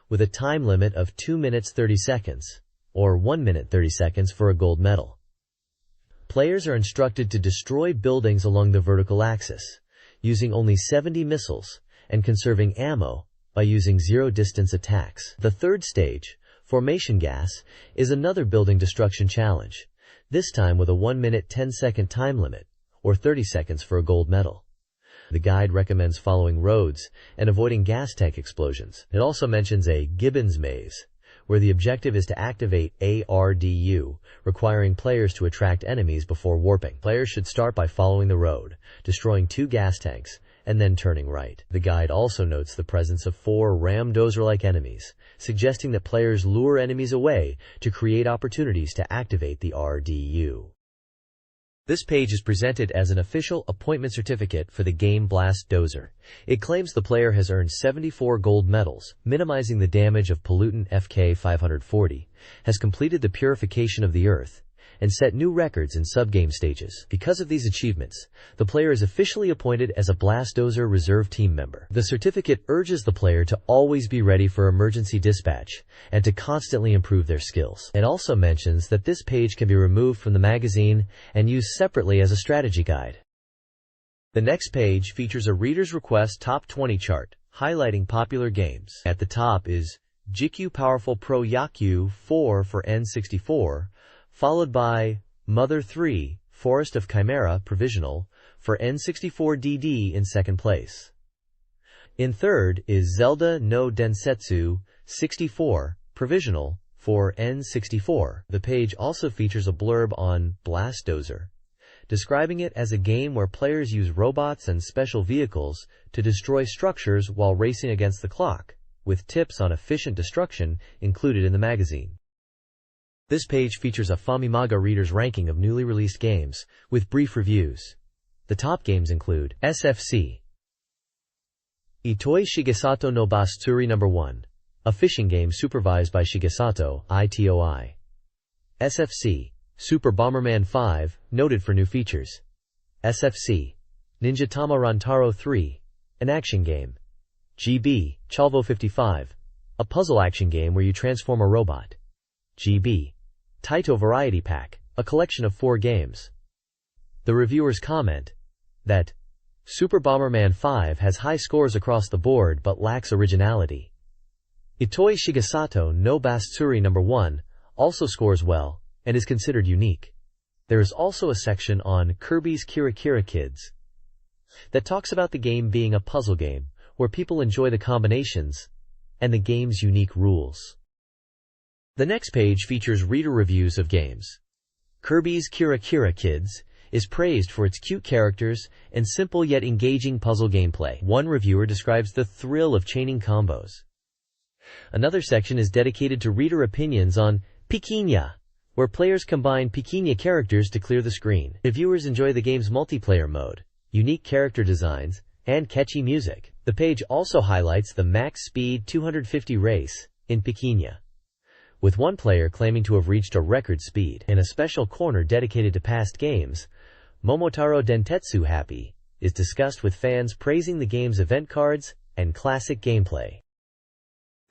with a time limit of 2 minutes 30 seconds, or 1 minute 30 seconds for a gold medal. Players are instructed to destroy buildings along the vertical axis, using only 70 missiles, and conserving ammo by using zero-distance attacks. The third stage, Formation Gas, is another building destruction challenge, this time with a 1 minute 10-second time limit, or 30 seconds for a gold medal. The guide recommends following roads and avoiding gas tank explosions. It also mentions a Gibbons Maze, where the objective is to activate ARDU, requiring players to attract enemies before warping. Players should start by following the road, destroying 2 gas tanks, and then turning right. The guide also notes the presence of 4 ram dozer-like enemies, suggesting that players lure enemies away to create opportunities to activate the RDU. This page is presented as an official appointment certificate for the game Blast Dozer. It claims the player has earned 74 gold medals, minimizing the damage of pollutant FK540, has completed the purification of the Earth, and set new records in sub-game stages. Because of these achievements, the player is officially appointed as a Blast Dozer reserve team member. The certificate urges the player to always be ready for emergency dispatch and to constantly improve their skills. It also mentions that this page can be removed from the magazine and used separately as a strategy guide. The next page features a reader's request top 20 chart, highlighting popular games. At the top is GQ Powerful Pro Yakyu 4 for N64, followed by Mother 3, Forest of Chimera Provisional for N64 DD in second place. In third is Zelda no Densetsu 64, Provisional for N64. The page also features a blurb on Blast Dozer, describing it as a game where players use robots and special vehicles to destroy structures while racing against the clock, with tips on efficient destruction included in the magazine. This page features a Famimaga reader's ranking of newly released games, with brief reviews. The top games include SFC Itoi Shigesato no Bastsuri No. 1, a fishing game supervised by Shigesato, ITOI. SFC Super Bomberman 5, noted for new features. SFC Ninja Tama Rantaro 3, an action game. GB Chalvo 55, a puzzle action game where you transform a robot. GB Taito Variety Pack, a collection of 4 games. The reviewers comment that Super Bomberman 5 has high scores across the board but lacks originality. Itoi Shigesato no Bastsuri No. 1 also scores well and is considered unique. There is also a section on Kirby's Kira Kira Kids that talks about the game being a puzzle game where people enjoy the combinations and the game's unique rules. The next page features reader reviews of games. Kirby's Kira Kira Kids is praised for its cute characters and simple yet engaging puzzle gameplay. One reviewer describes the thrill of chaining combos. Another section is dedicated to reader opinions on Piquiña, where players combine Piquiña characters to clear the screen. Reviewers enjoy the game's multiplayer mode, unique character designs, and catchy music. The page also highlights the max speed 250 race in Piquiña, with one player claiming to have reached a record speed. In a special corner dedicated to past games, Momotaro Dentetsu Happy is discussed with fans praising the game's event cards and classic gameplay.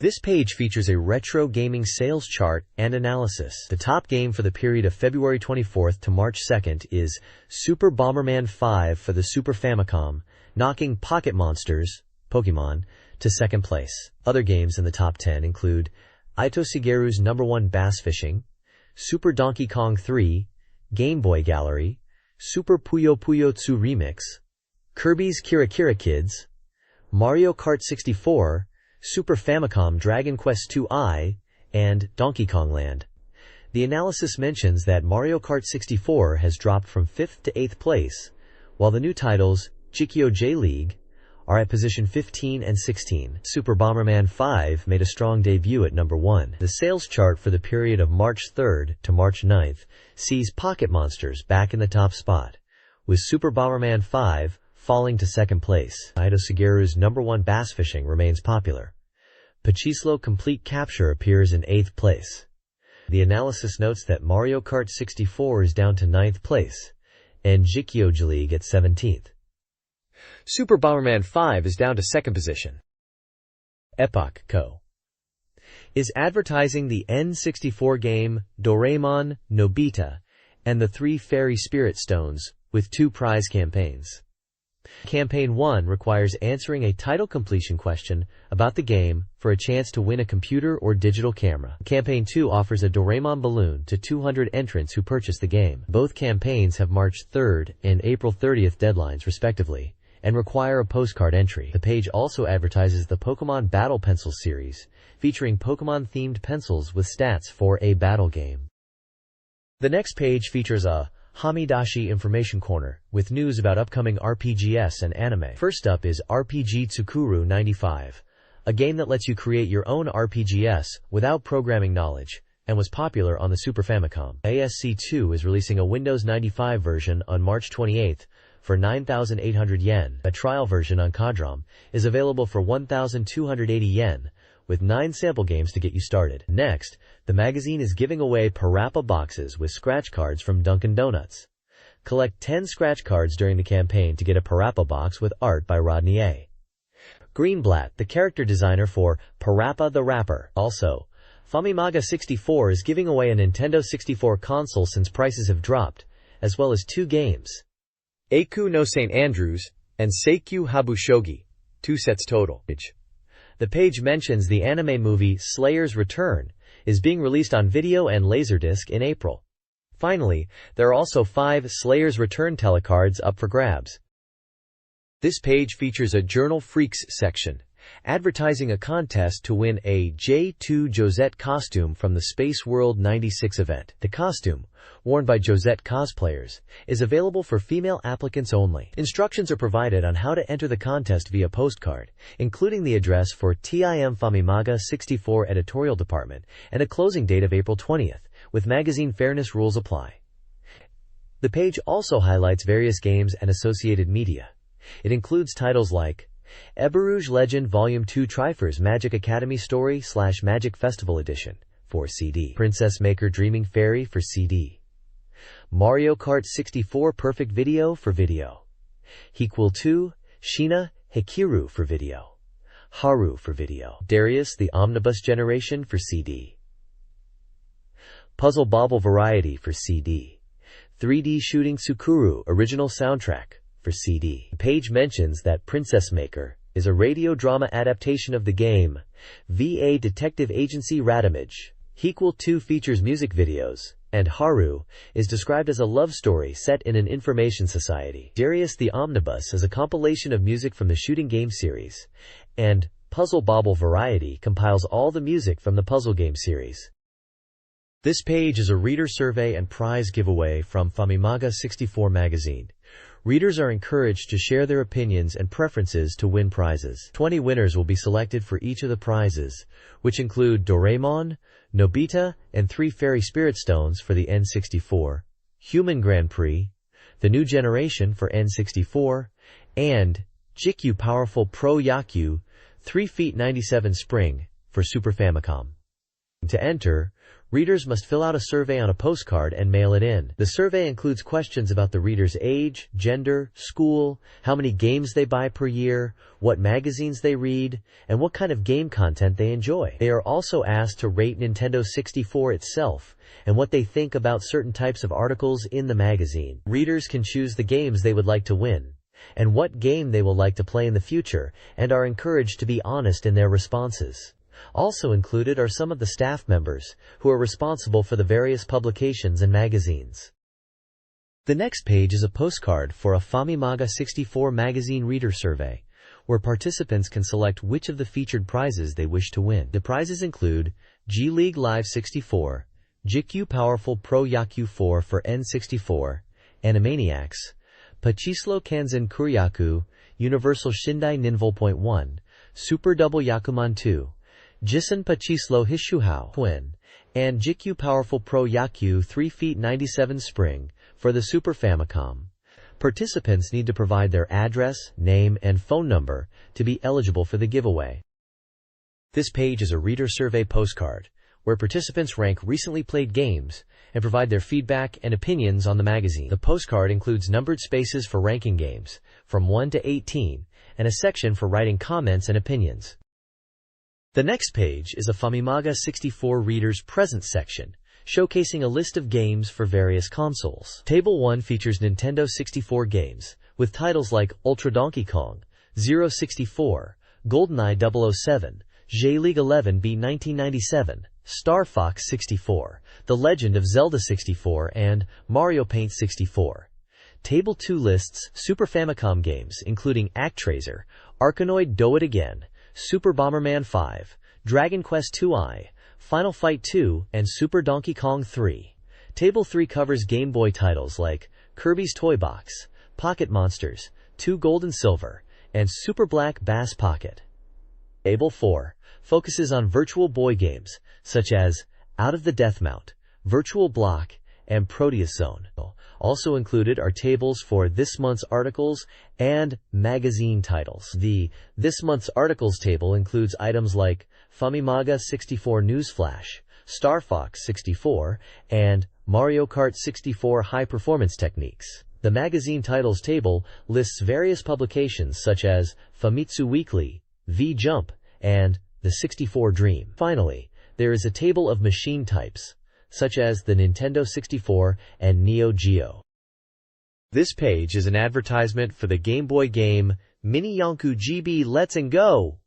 This page features a retro gaming sales chart and analysis. The top game for the period of February 24th to March 2nd is Super Bomberman 5 for the Super Famicom, knocking Pocket Monsters, Pokemon, to second place. Other games in the top 10 include Ito Shigeru's No. 1 Bass Fishing, Super Donkey Kong 3, Game Boy Gallery, Super Puyo Puyo 2 Remix, Kirby's Kira Kira Kids, Mario Kart 64, Super Famicom Dragon Quest II, and Donkey Kong Land. The analysis mentions that Mario Kart 64 has dropped from 5th to 8th place, while the new titles, Jikyo J-League, are at position 15 and 16. Super Bomberman 5 made a strong debut at number 1. The sales chart for the period of March 3rd to March 9th sees Pocket Monsters back in the top spot, with Super Bomberman 5 falling to second place. Ito Shigeru's No. 1 Bass Fishing remains popular. Pachislo Complete Capture appears in 8th place. The analysis notes that Mario Kart 64 is down to 9th place, and Jikyo J-League at 17th. Super Bomberman 5 is down to second position. Epoch Co. is advertising the N64 game Doraemon, Nobita, and the 3 Fairy Spirit Stones, with 2 prize campaigns. Campaign 1 requires answering a title completion question about the game for a chance to win a computer or digital camera. Campaign 2 offers a Doraemon balloon to 200 entrants who purchase the game. Both campaigns have March 3rd and April 30th deadlines respectively, and require a postcard entry. The page also advertises the Pokemon Battle Pencil series, featuring Pokemon-themed pencils with stats for a battle game. The next page features a Hamidashi Information Corner, with news about upcoming RPGs and anime. First up is RPG Tsukuru 95, a game that lets you create your own RPGs without programming knowledge, and was popular on the Super Famicom. ASC2 is releasing a Windows 95 version on March 28th, for 9,800 yen. A trial version on Kadrom is available for 1,280 yen, with 9 sample games to get you started. Next, the magazine is giving away Parappa boxes with scratch cards from Dunkin' Donuts. Collect 10 scratch cards during the campaign to get a Parappa box with art by Rodney A. Greenblatt, the character designer for Parappa the Rapper. Also, Famimaga 64 is giving away a Nintendo 64 console since prices have dropped, as well as 2 games. Eiku no St. Andrews, and Seikyu Habushogi, 2 sets total. The page mentions the anime movie Slayer's Return is being released on video and Laserdisc in April. Finally, there are also 5 Slayer's Return telecards up for grabs. This page features a Journal Freaks section, advertising a contest to win a J2 Josette costume from the Space World 96 event. The costume, worn by Josette cosplayers, is available for female applicants only. Instructions are provided on how to enter the contest via postcard, including the address for TIM Famimaga 64 editorial department and a closing date of April 20th, with magazine fairness rules apply. The page also highlights various games and associated media. It includes titles like Eberouge Legend Volume 2 Trifers Magic Academy Story / Magic Festival Edition for CD, Princess Maker Dreaming Fairy for CD, Mario Kart 64 Perfect Video for video, Equal 2 Shina Hikiru for video, Haru for video, Darius the Omnibus Generation for CD, Puzzle Bobble Variety for CD, 3D Shooting Sukuru Original Soundtrack for CD. The page mentions that Princess Maker is a radio drama adaptation of the game VA Detective Agency Radimage. Equal 2 features music videos, and Haru is described as a love story set in an information society. Darius the Omnibus is a compilation of music from the shooting game series, and Puzzle Bobble Variety compiles all the music from the puzzle game series. This page is a reader survey and prize giveaway from Famimaga 64 magazine. Readers are encouraged to share their opinions and preferences to win prizes. 20 winners will be selected for each of the prizes, which include Doraemon, Nobita, and 3 Fairy Spirit Stones for the N64, Human Grand Prix, the New Generation for N64, and Jikyu Powerful Pro Yakyu 3 feet 97 Spring for Super Famicom. To enter, readers must fill out a survey on a postcard and mail it in. The survey includes questions about the reader's age, gender, school, how many games they buy per year, what magazines they read, and what kind of game content they enjoy. They are also asked to rate Nintendo 64 itself and what they think about certain types of articles in the magazine. Readers can choose the games they would like to win and what game they will like to play in the future, and are encouraged to be honest in their responses. Also included are some of the staff members who are responsible for the various publications and magazines. The next page is a postcard for a Famimaga 64 magazine reader survey, where participants can select which of the featured prizes they wish to win. The prizes include G-League Live 64, Jikyu Powerful Pro Yakyu 4 for N64, Animaniacs, Pachislo Kanzen Kuryaku, Universal Shindai Ninvol.1, Super Double Yakuman 2, Jisen Pachislo Hishuhao Twin, and Jikyu Powerful Pro Yakyu 3 feet 97 Spring for the Super Famicom. Participants need to provide their address, name, and phone number to be eligible for the giveaway. This page is a reader survey postcard, where participants rank recently played games and provide their feedback and opinions on the magazine. The postcard includes numbered spaces for ranking games, from 1 to 18, and a section for writing comments and opinions. The next page is a Famimaga 64 Reader's Presents section, showcasing a list of games for various consoles. Table 1 features Nintendo 64 games, with titles like Ultra Donkey Kong, 064, GoldenEye 007, J-League 11B 1997, Star Fox 64, The Legend of Zelda 64, and Mario Paint 64. Table 2 lists Super Famicom games, including ActRaiser, Arkanoid Do It Again, Super Bomberman 5, Dragon Quest II, Final Fight 2, and Super Donkey Kong 3. Table 3 covers Game Boy titles like Kirby's Toy Box, Pocket Monsters, 2 Gold and Silver, and Super Black Bass Pocket. Table 4 focuses on Virtual Boy games such as Out of the Death Mount, Virtual Block, and Proteus Zone. Also included are tables for this month's articles and magazine titles. The This Month's Articles table includes items like Famimaga 64 Newsflash, Star Fox 64, and Mario Kart 64 High Performance Techniques. The magazine titles table lists various publications such as Famitsu Weekly, V-Jump, and The 64 Dream. Finally, there is a table of machine types, such as the Nintendo 64 and Neo Geo. This page is an advertisement for the Game Boy game Mini Yonku GB Let's and Go.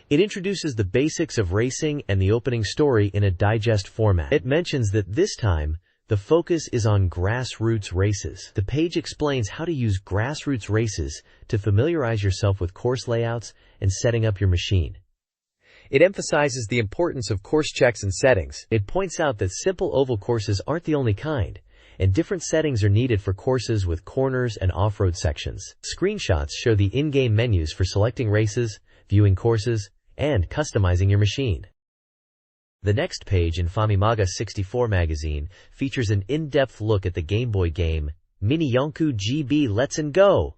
It introduces the basics of racing and the opening story in a digest format. It mentions that this time, The focus is on grassroots races. The page explains how to use grassroots races to familiarize yourself with course layouts and setting up your machine. It emphasizes the importance of course checks and settings. It points out that simple oval courses aren't the only kind, and different settings are needed for courses with corners and off-road sections. Screenshots show the in-game menus for selecting races, viewing courses, and customizing your machine. The next page in Famimaga 64 magazine features an in-depth look at the Game Boy game, Mini Yonku GB Let's Go,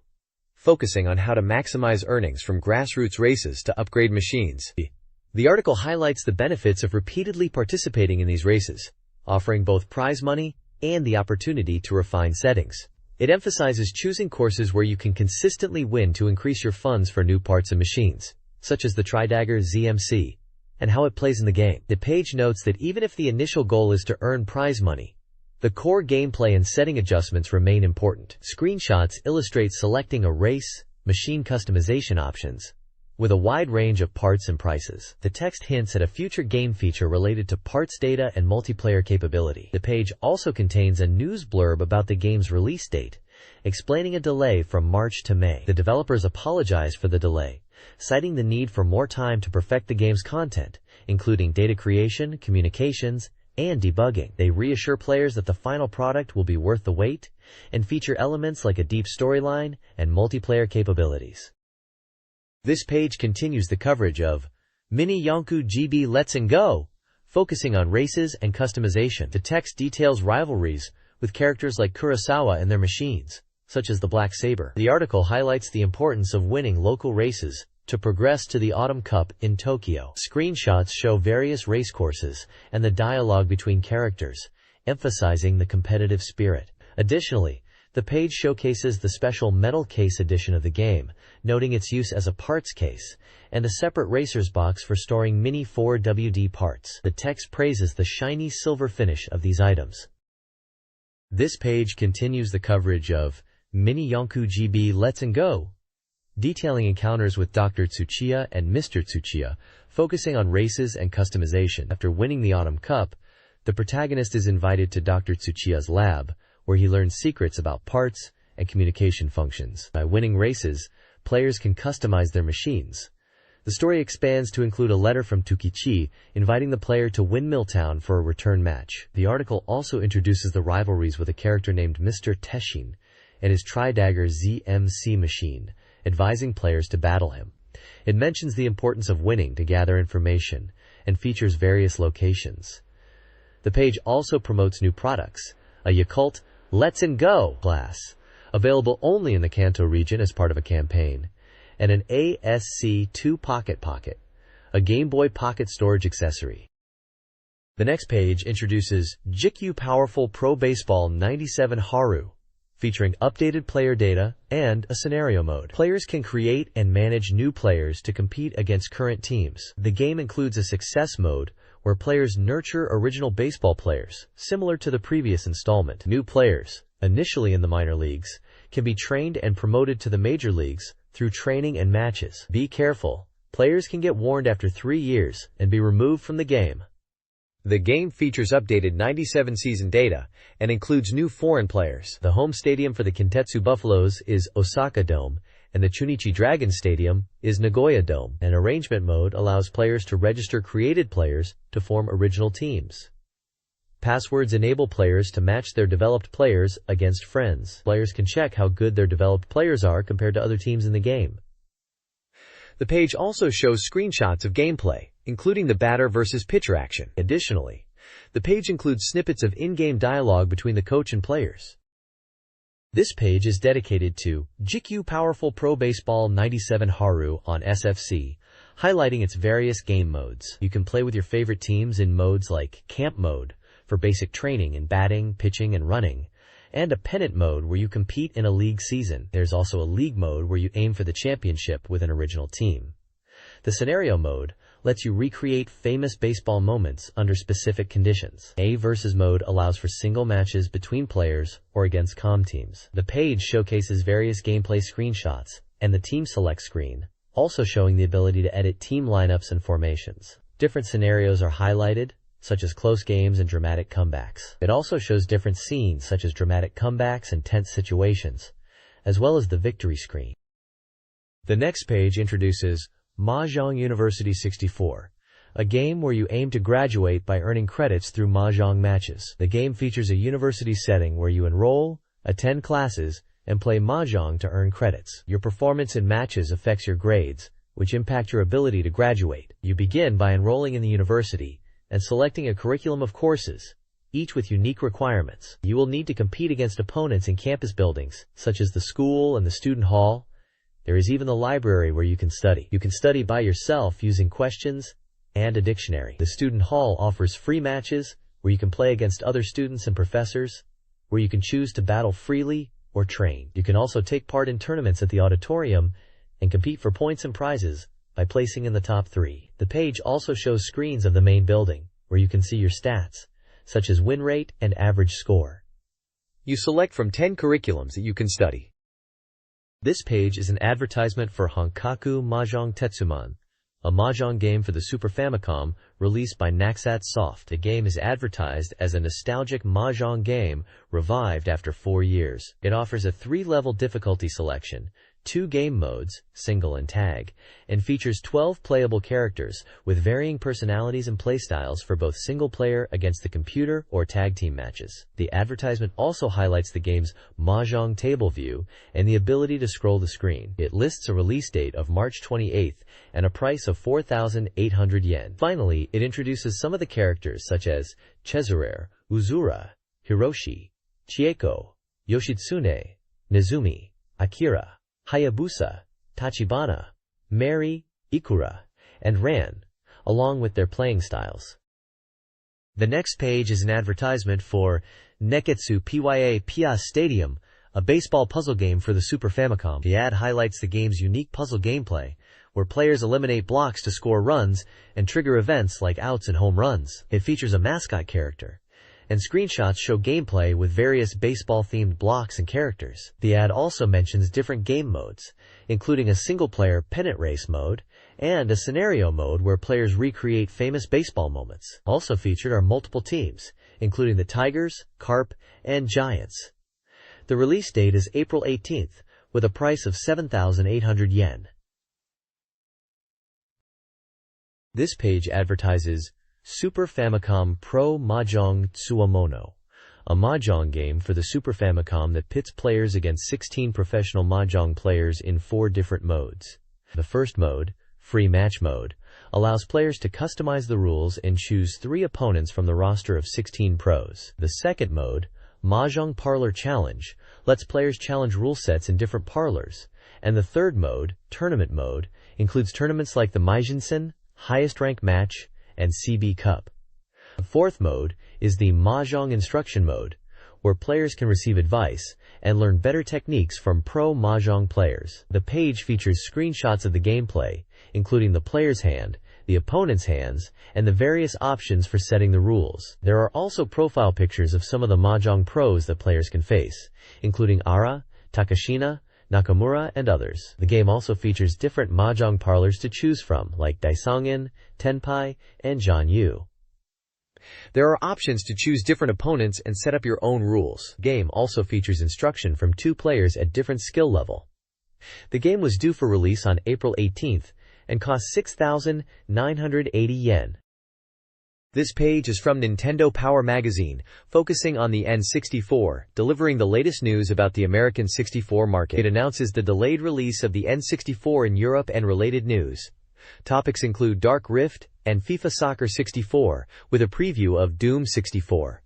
focusing on how to maximize earnings from grassroots races to upgrade machines. The article highlights the benefits of repeatedly participating in these races, offering both prize money and the opportunity to refine settings. It emphasizes choosing courses where you can consistently win to increase your funds for new parts and machines, such as the Tridagger ZMC, and how it plays in the game. The page notes that even if the initial goal is to earn prize money, the core gameplay and setting adjustments remain important. Screenshots illustrate selecting a race, machine customization options, with a wide range of parts and prices. The text hints at a future game feature related to parts data and multiplayer capability. The page also contains a news blurb about the game's release date, explaining a delay from March to May. The developers apologize for the delay, citing the need for more time to perfect the game's content, including data creation, communications, and debugging. They reassure players that the final product will be worth the wait and feature elements like a deep storyline and multiplayer capabilities. This page continues the coverage of Mini Yonku GB Let's Go, focusing on races and customization. The text details rivalries with characters like Kurosawa and their machines, such as the Black Saber. The article highlights the importance of winning local races to progress to the Autumn Cup in Tokyo. Screenshots show various race courses and the dialogue between characters, emphasizing the competitive spirit. Additionally, the page showcases the special metal case edition of the game, noting its use as a parts case, and a separate racer's box for storing mini 4WD parts. The text praises the shiny silver finish of these items. This page continues the coverage of Mini Yonku GB Let's Go, detailing encounters with Dr. Tsuchiya and Mr. Tsuchiya, focusing on races and customization. After winning the Autumn Cup, the protagonist is invited to Dr. Tsuchiya's lab, where he learns secrets about parts and communication functions. By winning races, players can customize their machines. The story expands to include a letter from Tukichi inviting the player to Windmill Town for a return match. The article also introduces the rivalries with a character named Mr. Teshin and his Tridagger ZMC machine, advising players to battle him. It mentions the importance of winning to gather information and features various locations. The page also promotes new products, a Yakult Let's Go class, available only in the Kanto region as part of a campaign, and an ASC2 Pocket, a Game Boy Pocket storage accessory. The next page introduces JIKU Powerful Pro Baseball 97 Haru, featuring updated player data and a scenario mode. Players can create and manage new players to compete against current teams. The game includes a success mode where players nurture original baseball players, similar to the previous installment. New players, initially in the minor leagues, can be trained and promoted to the major leagues through training and matches. Be careful, players can get warned after 3 years and be removed from the game. The game features updated 97 season data and includes new foreign players. The home stadium for the Kintetsu Buffaloes is Osaka Dome, and the Chunichi Dragon Stadium is Nagoya Dome. An arrangement mode allows players to register created players to form original teams. Passwords enable players to match their developed players against friends. Players can check how good their developed players are compared to other teams in the game. The page also shows screenshots of gameplay, including the batter versus pitcher action. Additionally, the page includes snippets of in-game dialogue between the coach and players. This page is dedicated to JIKU Powerful Pro Baseball 97 Haru on SFC, highlighting its various game modes. You can play with your favorite teams in modes like Camp Mode for basic training in batting, pitching, and running, and a Pennant Mode where you compete in a league season. There's also a League Mode where you aim for the championship with an original team. The Scenario Mode lets you recreate famous baseball moments under specific conditions. A versus mode allows for single matches between players or against comm teams. The page showcases various gameplay screenshots and the team select screen, also showing the ability to edit team lineups and formations. Different scenarios are highlighted, such as close games and dramatic comebacks. It also shows different scenes such as dramatic comebacks and tense situations, as well as the victory screen. The next page introduces Mahjong University 64, a game where you aim to graduate by earning credits through Mahjong matches. The game features a university setting where you enroll, attend classes, and play Mahjong to earn credits. Your performance in matches affects your grades, which impact your ability to graduate. You begin by enrolling in the university and selecting a curriculum of courses, each with unique requirements. You will need to compete against opponents in campus buildings, such as the school and the student hall. There is even the library where you can study. You can study by yourself using questions and a dictionary. The student hall offers free matches where you can play against other students and professors, where you can choose to battle freely or train. You can also take part in tournaments at the auditorium and compete for points and prizes by placing in the top 3. The page also shows screens of the main building, where you can see your stats, such as win rate and average score. You select from 10 curriculums that you can study. This page is an advertisement for Honkaku Mahjong Tetsuman, a Mahjong game for the Super Famicom released by Naxat Soft. The game is advertised as a nostalgic Mahjong game revived after 4 years. It offers a 3-level difficulty selection, 2 game modes, single and tag, and features 12 playable characters with varying personalities and playstyles for both single-player against the computer or tag team matches. The advertisement also highlights the game's Mahjong table view and the ability to scroll the screen. It lists a release date of March 28th and a price of 4,800 yen. Finally, it introduces some of the characters such as Chezure, Uzura, Hiroshi, Chieko, Yoshitsune, Nezumi, Akira, Hayabusa, Tachibana, Mary, Ikura, and Ran, along with their playing styles. The next page is an advertisement for Neketsu Pya Stadium, a baseball puzzle game for the Super Famicom. The ad highlights the game's unique puzzle gameplay, where players eliminate blocks to score runs and trigger events like outs and home runs. It features a mascot character, and screenshots show gameplay with various baseball-themed blocks and characters. The ad also mentions different game modes, including a single-player pennant race mode and a scenario mode where players recreate famous baseball moments. Also featured are multiple teams, including the Tigers, Carp, and Giants. The release date is April 18th, with a price of 7,800 yen. This page advertises Super Famicom Pro Mahjong Tsuamono, a Mahjong game for the Super Famicom that pits players against 16 professional Mahjong players in 4 different modes. The first mode, Free Match Mode, allows players to customize the rules and choose 3 opponents from the roster of 16 pros. The second mode, Mahjong Parlor Challenge, lets players challenge rule sets in different parlors. And the third mode, Tournament Mode, includes tournaments like the Maijinsen, Highest Rank Match, and CB Cup. The fourth mode is the Mahjong Instruction Mode, where players can receive advice and learn better techniques from pro Mahjong players. The page features screenshots of the gameplay, including the player's hand, the opponent's hands, and the various options for setting the rules. There are also profile pictures of some of the Mahjong pros that players can face, including Ara, Takashina, Nakamura, and others. The game also features different Mahjong parlors to choose from, like Daisangin, Tenpai, and Janyu. There are options to choose different opponents and set up your own rules. The game also features instruction from 2 players at different skill level. The game was due for release on April 18th and cost 6,980 yen. This page is from Nintendo Power Magazine, focusing on the N64, delivering the latest news about the American 64 market. It announces the delayed release of the N64 in Europe and related news. Topics include Dark Rift and FIFA Soccer 64, with a preview of Doom 64.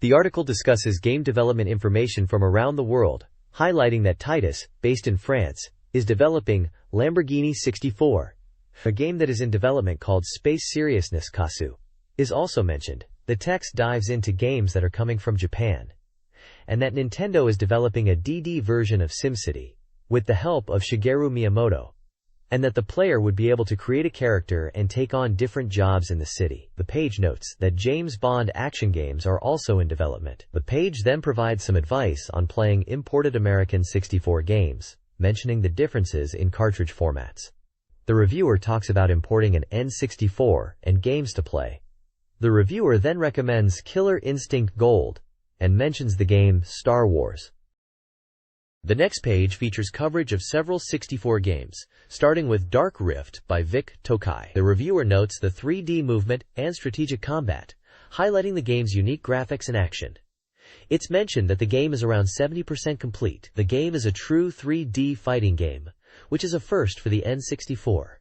The article discusses game development information from around the world, highlighting that Titus, based in France, is developing Lamborghini 64. A game that is in development called Space Seriousness Kasu is also mentioned. The text dives into games that are coming from Japan, and that Nintendo is developing a DD version of SimCity, with the help of Shigeru Miyamoto, and that the player would be able to create a character and take on different jobs in the city. The page notes that James Bond action games are also in development. The page then provides some advice on playing imported American 64 games, mentioning the differences in cartridge formats. The reviewer talks about importing an N64 and games to play, The reviewer then recommends Killer Instinct Gold and mentions the game Star Wars. The next page features coverage of several 64 games, starting with Dark Rift by Vic Tokai. The reviewer notes the 3D movement and strategic combat, highlighting the game's unique graphics and action. It's mentioned that the game is around 70% complete. The game is a true 3D fighting game, which is a first for the N64.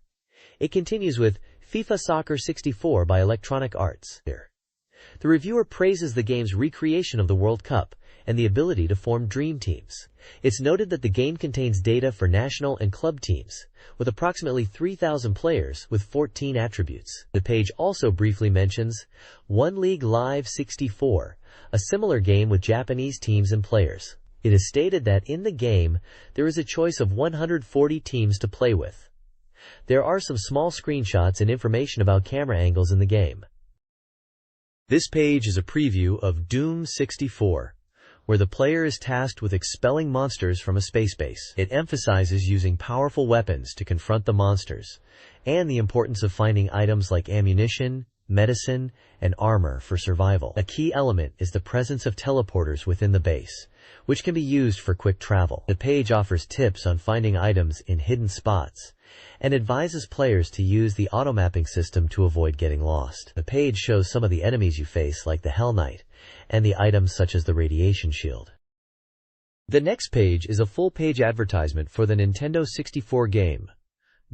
It continues with FIFA Soccer 64 by Electronic Arts. The reviewer praises the game's recreation of the World Cup and the ability to form dream teams. It's noted that the game contains data for national and club teams, with approximately 3,000 players with 14 attributes. The page also briefly mentions One League Live 64, a similar game with Japanese teams and players. It is stated that in the game, there is a choice of 140 teams to play with. There are some small screenshots and information about camera angles in the game. This page is a preview of Doom 64, where the player is tasked with expelling monsters from a space base. It emphasizes using powerful weapons to confront the monsters, and the importance of finding items like ammunition, medicine, and armor for survival. A key element is the presence of teleporters within the base, which can be used for quick travel. The page offers tips on finding items in hidden spots, and advises players to use the auto-mapping system to avoid getting lost. The page shows some of the enemies you face, like the Hell Knight, and the items such as the radiation shield. The next page is a full-page advertisement for the Nintendo 64 game,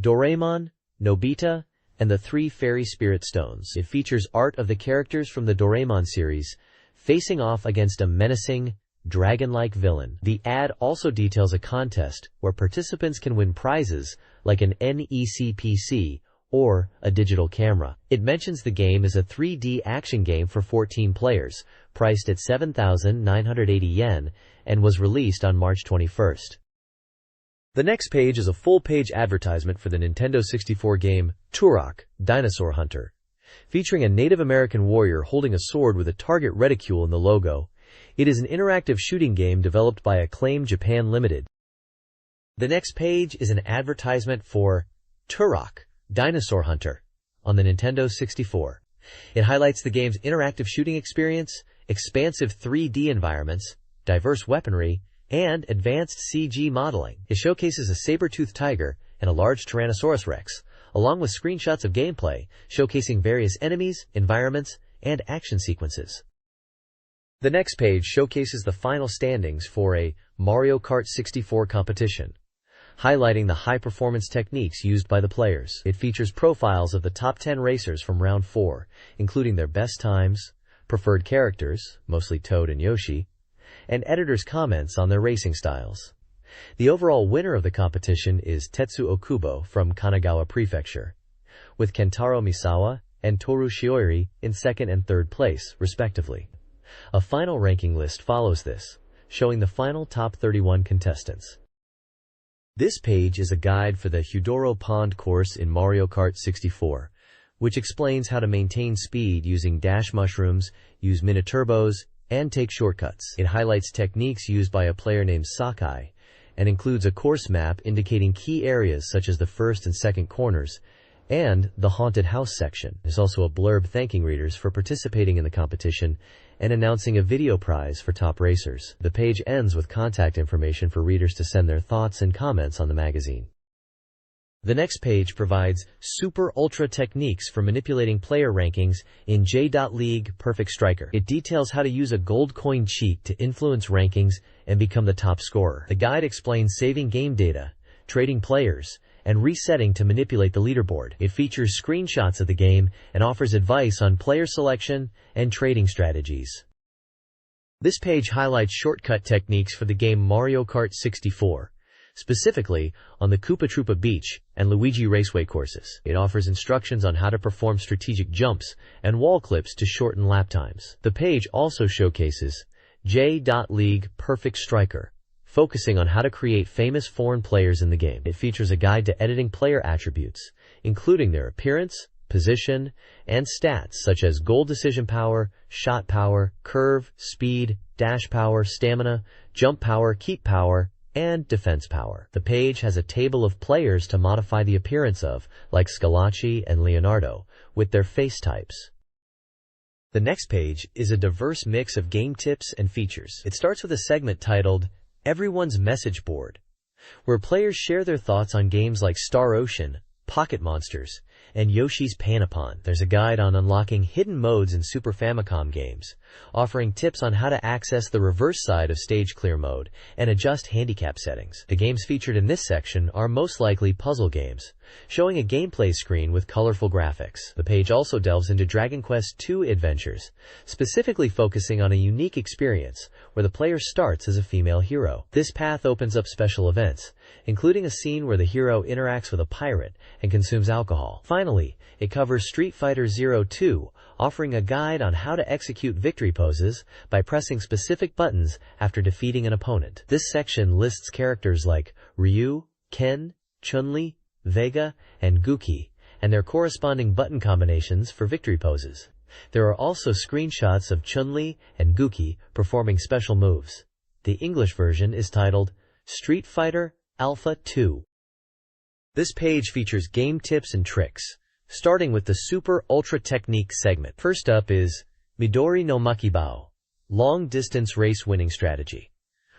Doraemon, Nobita, and the 3 Fairy Spirit Stones. It features art of the characters from the Doraemon series, facing off against a menacing, dragon-like villain. The ad also details a contest where participants can win prizes like an NEC PC or a digital camera. It mentions the game is a 3D action game for 14 players, priced at 7,980 yen, and was released on March 21st. The next page is a full-page advertisement for the Nintendo 64 game Turok, Dinosaur Hunter, featuring a Native American warrior holding a sword with a target reticule in the logo. It is an interactive shooting game developed by Acclaim Japan Limited. The next page is an advertisement for Turok, Dinosaur Hunter on the Nintendo 64. It highlights the game's interactive shooting experience, expansive 3D environments, diverse weaponry, and advanced CG modeling. It showcases a saber-toothed tiger and a large Tyrannosaurus Rex, along with screenshots of gameplay showcasing various enemies, environments, and action sequences. The next page showcases the final standings for a Mario Kart 64 competition, highlighting the high-performance techniques used by the players. It features profiles of the top 10 racers from Round 4, including their best times, preferred characters, mostly Toad and Yoshi, and editors' comments on their racing styles. The overall winner of the competition is Tetsu Okubo from Kanagawa Prefecture, with Kentaro Misawa and Toru Shiori in second and third place, respectively. A final ranking list follows this, showing the final top 31 contestants. This page is a guide for the Hudoro Pond course in Mario Kart 64, which explains how to maintain speed using dash mushrooms, use mini-turbos, and take shortcuts. It highlights techniques used by a player named Sakai, and includes a course map indicating key areas such as the first and second corners, and the haunted house section. There's also a blurb thanking readers for participating in the competition and announcing a video prize for top racers. The page ends with contact information for readers to send their thoughts and comments on the magazine. The next page provides super ultra techniques for manipulating player rankings in J.League Perfect Striker. It details how to use a gold coin cheat to influence rankings and become the top scorer. The guide explains saving game data, trading players, and resetting to manipulate the leaderboard. It features screenshots of the game and offers advice on player selection and trading strategies. This page highlights shortcut techniques for the game Mario Kart 64, specifically on the Koopa Troopa Beach and Luigi Raceway courses. It offers instructions on how to perform strategic jumps and wall clips to shorten lap times. The page also showcases J.League Perfect Striker, focusing on how to create famous foreign players in the game. It features a guide to editing player attributes, including their appearance, position, and stats such as goal decision power, shot power, curve, speed, dash power, stamina, jump power, keep power, and defense power. The page has a table of players to modify the appearance of, like Scalacci and Leonardo, with their face types. The next page is a diverse mix of game tips and features. It starts with a segment titled Everyone's Message Board, where players share their thoughts on games like Star Ocean, Pocket Monsters, and Yoshi's Panapon. There's a guide on unlocking hidden modes in Super Famicom games, offering tips on how to access the reverse side of stage clear mode and adjust handicap settings. The games featured in this section are most likely puzzle games, showing a gameplay screen with colorful graphics. The page also delves into Dragon Quest II adventures, specifically focusing on a unique experience where the player starts as a female hero. This path opens up special events, including a scene where the hero interacts with a pirate and consumes alcohol. Finally, it covers Street Fighter Zero 2, offering a guide on how to execute victory poses by pressing specific buttons after defeating an opponent. This section lists characters like Ryu, Ken, Chun-Li, Vega, and Guki, and their corresponding button combinations for victory poses. There are also screenshots of Chun-Li and Guki performing special moves. The English version is titled Street Fighter Alpha 2. This page features game tips and tricks, starting with the Super Ultra Technique segment. First up is Midori no Makibao, Long Distance Race Winning Strategy,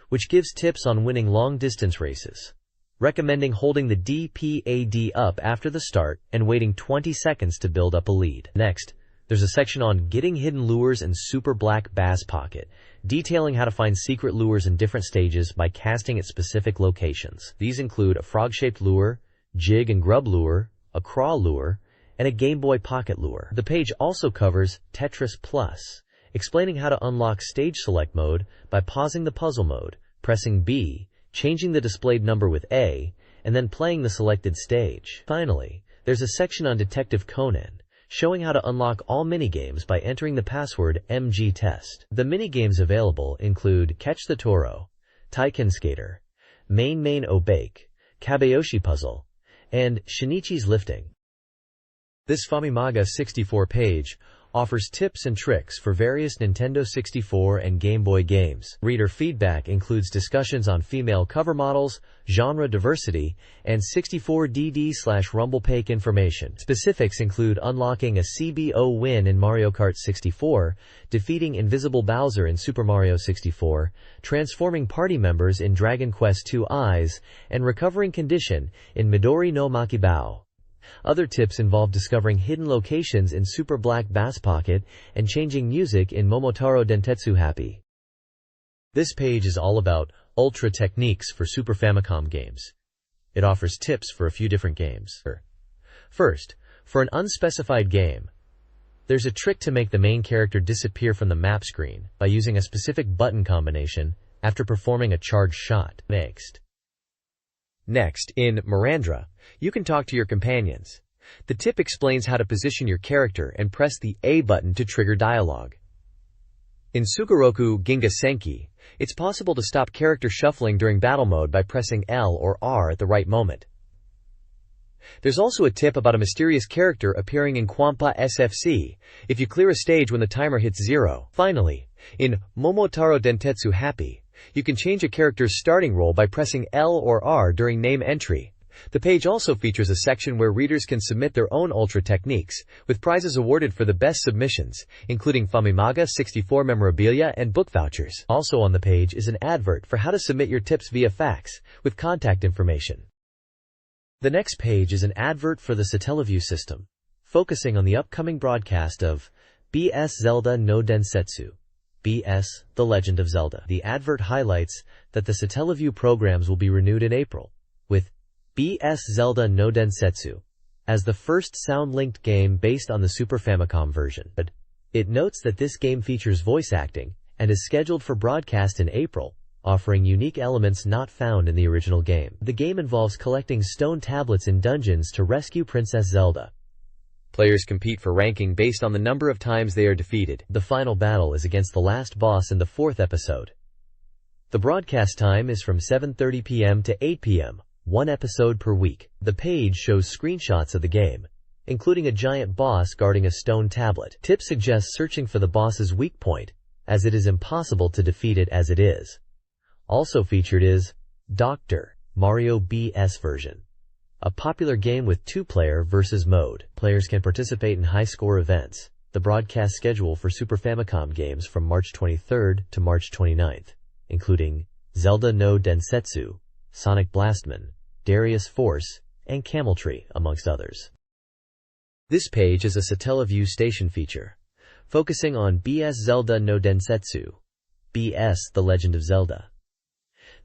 which gives tips on winning long-distance races, recommending holding the D-Pad up after the start and waiting 20 seconds to build up a lead. Next, there's a section on getting hidden lures in Super Black Bass Pocket, detailing how to find secret lures in different stages by casting at specific locations. These include a frog-shaped lure, jig and grub lure, a crawl lure, and a Game Boy Pocket lure. The page also covers Tetris Plus, explaining how to unlock stage select mode by pausing the puzzle mode, pressing B, changing the displayed number with A, and then playing the selected stage. Finally, there's a section on Detective Conan, showing how to unlock all minigames by entering the password MGTest. The minigames available include Catch the Toro, Taiken Skater, Main Obake, Kabayoshi Puzzle, and Shinichi's Lifting. This Famimaga 64 page offers tips and tricks for various Nintendo 64 and Game Boy games. Reader feedback includes discussions on female cover models, genre diversity, and 64DD/RumblePake information. Specifics include unlocking a CBO win in Mario Kart 64, defeating Invisible Bowser in Super Mario 64, transforming party members in Dragon Quest II Eyes, and recovering condition in Midori no Makibao. Other tips involve discovering hidden locations in Super Black Bass Pocket and changing music in Momotaro Dentetsu Happy. This page is all about ultra techniques for Super Famicom games. It offers tips for a few different games. First, for an unspecified game, there's a trick to make the main character disappear from the map screen by using a specific button combination after performing a charged shot. Next, in Mirandra, you can talk to your companions. The tip explains how to position your character and press the A button to trigger dialogue. In Sugoroku Ginga Senki, it's possible to stop character shuffling during battle mode by pressing L or R at the right moment. There's also a tip about a mysterious character appearing in Kwampa SFC if you clear a stage when the timer hits 0. Finally, in Momotaro Dentetsu Happy, you can change a character's starting role by pressing L or R during name entry. The page also features a section where readers can submit their own ultra techniques, with prizes awarded for the best submissions, including Famimaga 64 memorabilia and book vouchers. Also on the page is an advert for how to submit your tips via fax, with contact information. The next page is an advert for the Satellaview system, focusing on the upcoming broadcast of BS Zelda no Densetsu, BS, The Legend of Zelda. The advert highlights that the Satellaview programs will be renewed in April, with BS Zelda no Densetsu as the first sound-linked game based on the Super Famicom version. It notes that this game features voice acting and is scheduled for broadcast in April, offering unique elements not found in the original game. The game involves collecting stone tablets in dungeons to rescue Princess Zelda. Players compete for ranking based on the number of times they are defeated. The final battle is against the last boss in the 4th episode. The broadcast time is from 7:30 p.m. to 8 p.m., one episode per week. The page shows screenshots of the game, including a giant boss guarding a stone tablet. Tips suggest searching for the boss's weak point, as it is impossible to defeat it as it is. Also featured is Dr. Mario BS version, a popular game with 2-player versus mode. Players can participate in high-score events, the broadcast schedule for Super Famicom games from March 23rd to March 29th, including Zelda no Densetsu, Sonic Blastman, Darius Force, and Camel Tree, amongst others. This page is a Satellaview station feature, focusing on BS Zelda no Densetsu, BS The Legend of Zelda.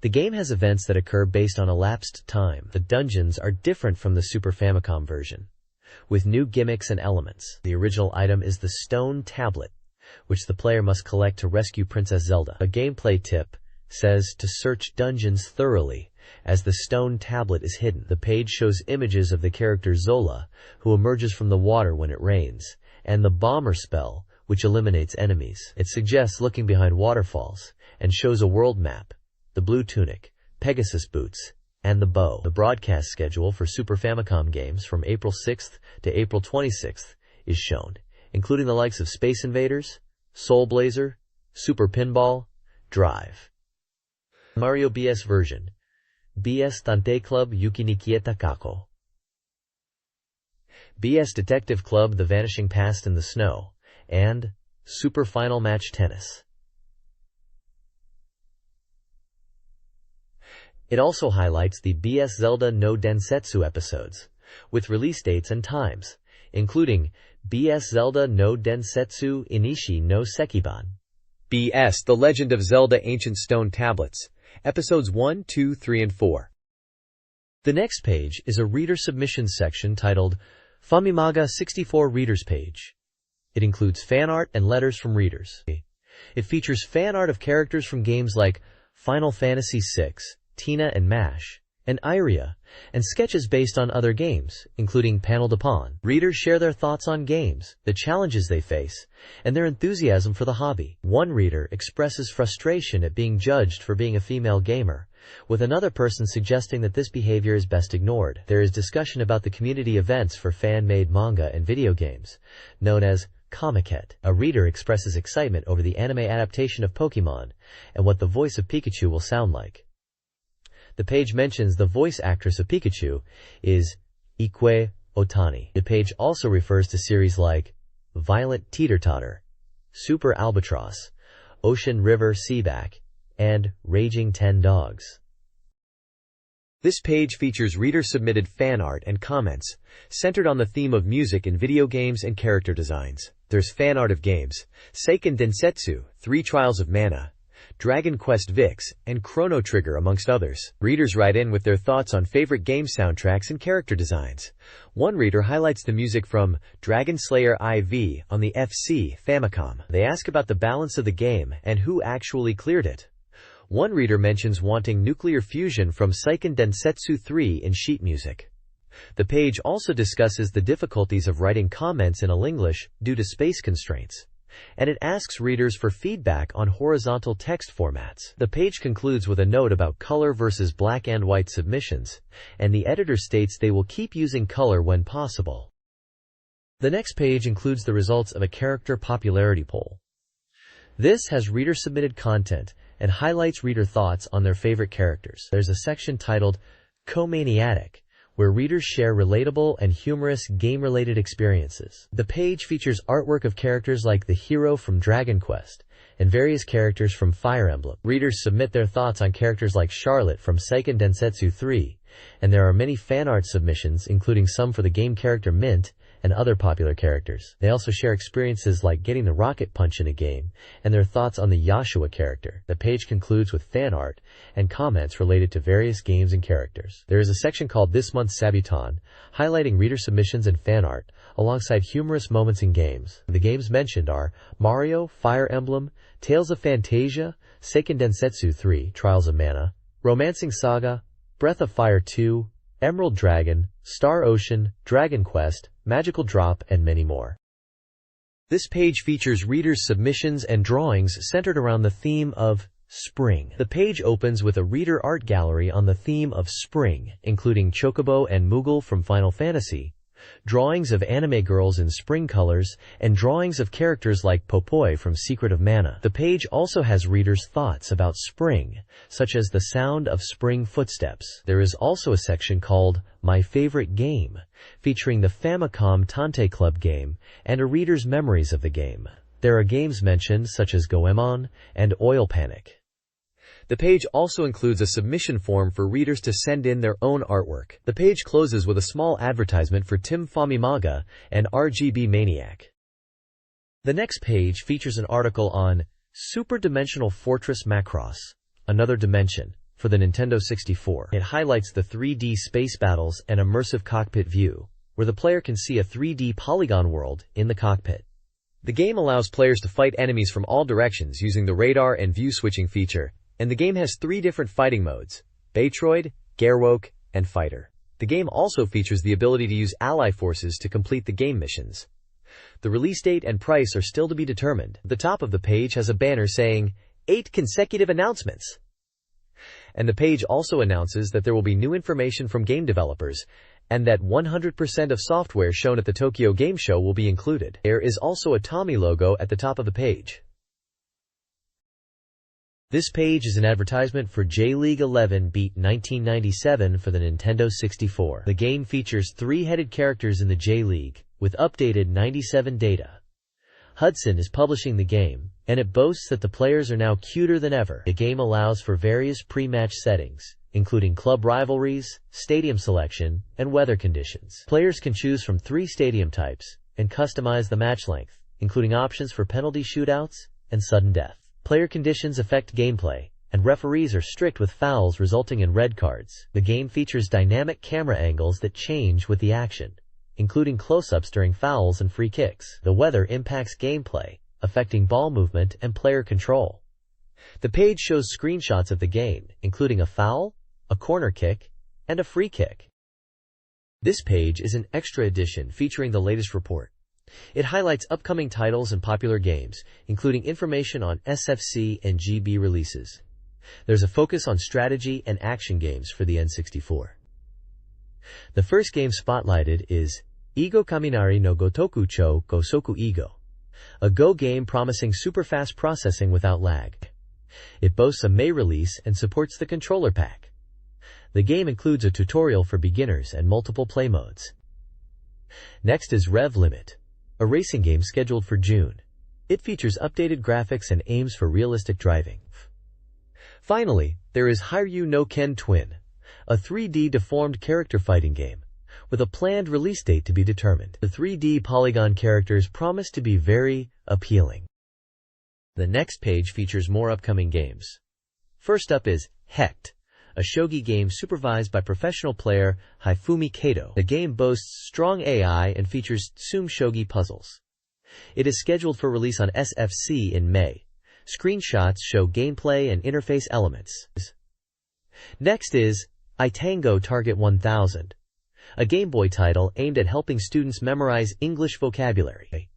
The game has events that occur based on elapsed time. The dungeons are different from the Super Famicom version, with new gimmicks and elements. The original item is the stone tablet, which the player must collect to rescue Princess Zelda. A gameplay tip says to search dungeons thoroughly, as the stone tablet is hidden. The page shows images of the character Zola, who emerges from the water when it rains, and the bomber spell, which eliminates enemies. It suggests looking behind waterfalls, and shows a world map, the blue tunic, Pegasus boots, and the bow. The broadcast schedule for Super Famicom games from April 6th to April 26th is shown, including the likes of Space Invaders, Soul Blazer, Super Pinball, Drive. Mario BS version, BS Tante Club Yuki ni Kieta Kako, BS Detective Club The Vanishing Past in the Snow, and Super Final Match Tennis. It also highlights the BS Zelda no Densetsu episodes, with release dates and times, including BS Zelda no Densetsu Inishi no Sekiban, BS The Legend of Zelda Ancient Stone Tablets, Episodes 1, 2, 3, and 4. The next page is a reader submissions section titled Famimaga 64 Readers Page. It includes fan art and letters from readers. It features fan art of characters from games like Final Fantasy VI, Tina and Mash, and Iria, and sketches based on other games, including Panel Depon. Readers share their thoughts on games, the challenges they face, and their enthusiasm for the hobby. One reader expresses frustration at being judged for being a female gamer, with another person suggesting that this behavior is best ignored. There is discussion about the community events for fan-made manga and video games, known as Comiket. A reader expresses excitement over the anime adaptation of Pokemon, and what the voice of Pikachu will sound like. The page mentions the voice actress of Pikachu is Ikue Otani. The page also refers to series like Violent Teeter-Totter, Super Albatross, Ocean River Seaback, and Raging 10 Dogs. This page features reader-submitted fan art and comments, centered on the theme of music in video games and character designs. There's fan art of games, Seiken Densetsu, 3 Trials of Mana, Dragon Quest VI, and Chrono Trigger, amongst others. Readers write in with their thoughts on favorite game soundtracks and character designs. One reader highlights the music from Dragon Slayer IV on the FC Famicom. They ask about the balance of the game and who actually cleared it. One reader mentions wanting nuclear fusion from Seiken Densetsu 3 in sheet music. The page also discusses the difficulties of writing comments in English due to space constraints, and it asks readers for feedback on horizontal text formats. The page concludes with a note about color versus black and white submissions, and the editor states they will keep using color when possible. The next page includes the results of a character popularity poll. This has reader-submitted content and highlights reader thoughts on their favorite characters. There's a section titled Co-Maniatic, where readers share relatable and humorous game-related experiences. The page features artwork of characters like the hero from Dragon Quest and various characters from Fire Emblem. Readers submit their thoughts on characters like Charlotte from Seiken Densetsu 3, and there are many fan art submissions, including some for the game character Mint and other popular characters. They also share experiences like getting the rocket punch in a game and their thoughts on the Yashua character. The page concludes with fan art and comments related to various games and characters. There is a section called This Month's Sabuton, highlighting reader submissions and fan art, alongside humorous moments in games. The games mentioned are Mario, Fire Emblem, Tales of Phantasia, Seiken Densetsu 3, Trials of Mana, Romancing Saga, Breath of Fire 2, Emerald Dragon, Star Ocean, Dragon Quest, Magical Drop, and many more. This page features readers' submissions and drawings centered around the theme of spring. The page opens with a reader art gallery on the theme of spring, including Chocobo and Moogle from Final Fantasy, drawings of anime girls in spring colors, and drawings of characters like Popoi from Secret of Mana. The page also has readers' thoughts about spring, such as the sound of spring footsteps. There is also a section called My Favorite Game, featuring the Famicom Tante Club game, and a reader's memories of the game. There are games mentioned such as Goemon and Oil Panic. The page also includes a submission form for readers to send in their own artwork. The page closes with a small advertisement for Team Famimaga and RGB Maniac. The next page features an article on Super Dimensional Fortress Macross, Another Dimension, for the Nintendo 64. It highlights the 3D space battles and immersive cockpit view, where the player can see a 3D polygon world in the cockpit. The game allows players to fight enemies from all directions using the radar and view switching feature, and the game has 3 different fighting modes: Batroid, Garwoke, and Fighter. The game also features the ability to use ally forces to complete the game missions. The release date and price are still to be determined. The top of the page has a banner saying, 8 consecutive announcements. And the page also announces that there will be new information from game developers, and that 100% of software shown at the Tokyo Game Show will be included. There is also a Tommy logo at the top of the page. This page is an advertisement for J-League 11 Beat 1997 for the Nintendo 64. The game features 3-headed characters in the J-League, with updated 97 data. Hudson is publishing the game, and it boasts that the players are now cuter than ever. The game allows for various pre-match settings, including club rivalries, stadium selection, and weather conditions. Players can choose from 3 stadium types, and customize the match length, including options for penalty shootouts and sudden death. Player conditions affect gameplay, and referees are strict with fouls resulting in red cards. The game features dynamic camera angles that change with the action, including close-ups during fouls and free kicks. The weather impacts gameplay, affecting ball movement and player control. The page shows screenshots of the game, including a foul, a corner kick, and a free kick. This page is an extra edition featuring the latest report. It highlights upcoming titles and popular games, including information on SFC and GB releases. There's a focus on strategy and action games for the N64. The first game spotlighted is Igo Kaminari no Gotoku Cho Gosoku Igo, a Go game promising super-fast processing without lag. It boasts a May release and supports the controller pack. The game includes a tutorial for beginners and multiple play modes. Next is Rev Limit, a racing game scheduled for June. It features updated graphics and aims for realistic driving. Finally, there is Hiryu no Ken Twin, a 3D deformed character fighting game, with a planned release date to be determined. The 3D polygon characters promise to be very appealing. The next page features more upcoming games. First up is Hecht, a shogi game supervised by professional player Hifumi Kato. The game boasts strong AI and features Tsum Shogi puzzles. It is scheduled for release on SFC in May. Screenshots show gameplay and interface elements. Next is iTango Target 1000, a Game Boy title aimed at helping students memorize English vocabulary.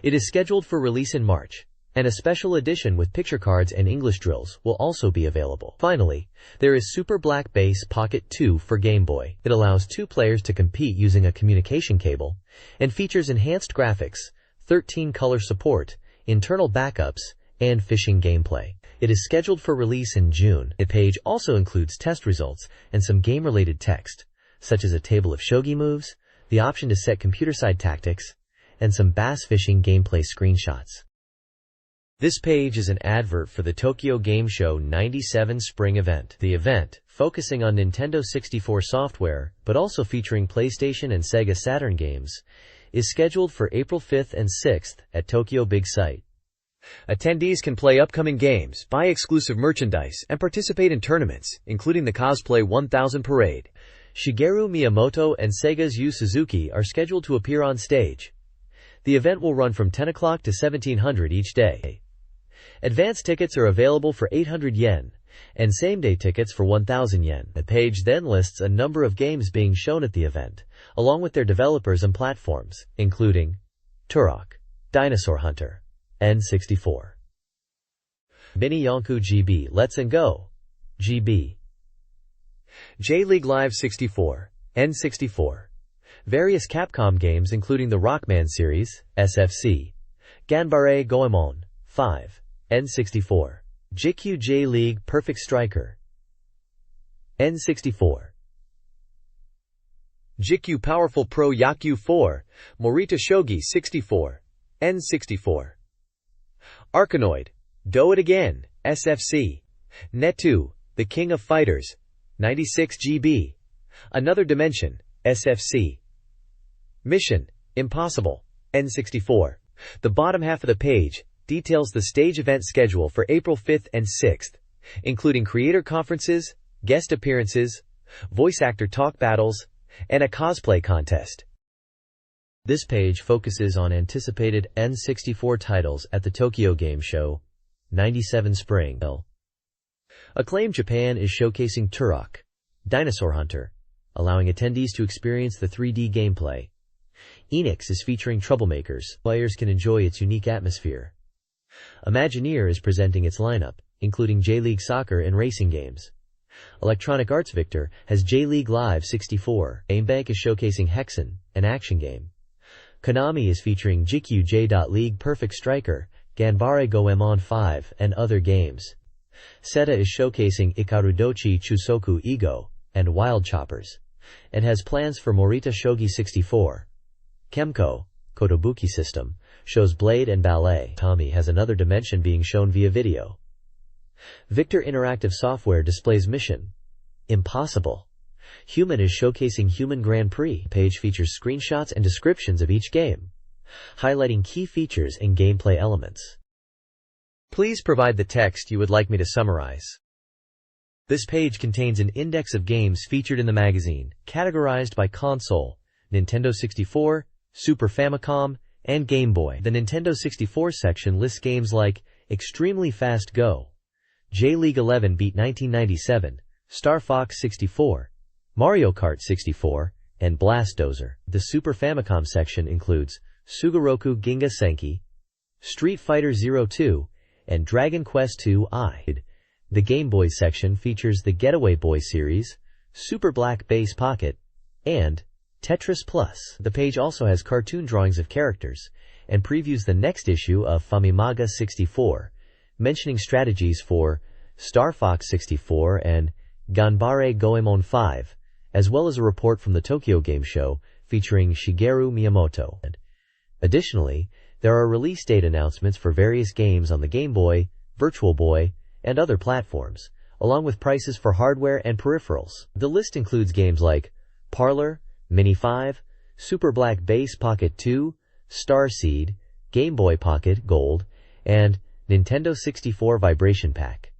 It is scheduled for release in March, and a special edition with picture cards and English drills will also be available. Finally, there is Super Black Bass Pocket 2 for Game Boy. It allows 2 players to compete using a communication cable, and features enhanced graphics, 13 color support, internal backups, and fishing gameplay. It is scheduled for release in June. The page also includes test results and some game-related text, such as a table of shogi moves, the option to set computer-side tactics, and some bass fishing gameplay screenshots. This page is an advert for the Tokyo Game Show 97 Spring event. The event, focusing on Nintendo 64 software, but also featuring PlayStation and Sega Saturn games, is scheduled for April 5th and 6th at Tokyo Big Sight. Attendees can play upcoming games, buy exclusive merchandise, and participate in tournaments, including the Cosplay 1000 Parade. Shigeru Miyamoto and Sega's Yu Suzuki are scheduled to appear on stage. The event will run from 10 o'clock to 1700 each day. Advance tickets are available for 800 yen, and same-day tickets for 1,000 yen. The page then lists a number of games being shown at the event, along with their developers and platforms, including Turok, Dinosaur Hunter, N64, Mini Yonku GB, Let's and Go, GB, J-League Live 64, N64, Various Capcom games including the Rockman series, SFC, Ganbare Goemon, 5, N64, JQ J-League Perfect Striker, N64, JQ Powerful Pro Yakyu 4, Morita Shogi 64, N64, Arkanoid, Do It Again, SFC, Net2, The King of Fighters, 96 GB, Another Dimension, SFC, Mission, Impossible, N64. The bottom half of the page details the stage event schedule for April 5th and 6th, including creator conferences, guest appearances, voice actor talk battles, and a cosplay contest. This page focuses on anticipated N64 titles at the Tokyo Game Show, 97 Spring. Acclaim Japan is showcasing Turok, Dinosaur Hunter, allowing attendees to experience the 3D gameplay. Enix is featuring Troublemakers. Players can enjoy its unique atmosphere. Imagineer is presenting its lineup, including J-League Soccer and racing games. Electronic Arts Victor has J-League Live 64. Aimbank is showcasing Hexen, an action game. Konami is featuring JQ J-League Perfect Striker, Ganbare Goemon 5, and other games. Seta is showcasing Ikarudochi Chusoku Ego and Wild Choppers, and has plans for Morita Shogi 64. Kemco, Kotobuki System, shows Blade and Ballet. Tommy has Another Dimension being shown via video. Victor Interactive Software displays Mission, Impossible. Human is showcasing Human Grand Prix. The page features screenshots and descriptions of each game, highlighting key features and gameplay elements. Please provide the text you would like me to summarize. This page contains an index of games featured in the magazine, categorized by console, Nintendo 64, Super Famicom, and Game Boy. The Nintendo 64 section lists games like Extremely Fast Go, J-League 11 Beat 1997, Star Fox 64, Mario Kart 64, and Blastozer. The Super Famicom section includes Sugoroku Ginga Senki, Street Fighter 02, and Dragon Quest II-I. The Game Boy section features the Getaway Boy series, Super Black Base Pocket, and Tetris Plus. The page also has cartoon drawings of characters and previews the next issue of Famimaga 64, mentioning strategies for Star Fox 64 and Ganbare Goemon 5, as well as a report from the Tokyo Game Show featuring Shigeru Miyamoto. Additionally, there are release date announcements for various games on the Game Boy, Virtual Boy, and other platforms, along with prices for hardware and peripherals. The list includes games like Parlor, Mini 5, Super Black Base Pocket 2, Starseed, Game Boy Pocket Gold, and Nintendo 64 Vibration Pack.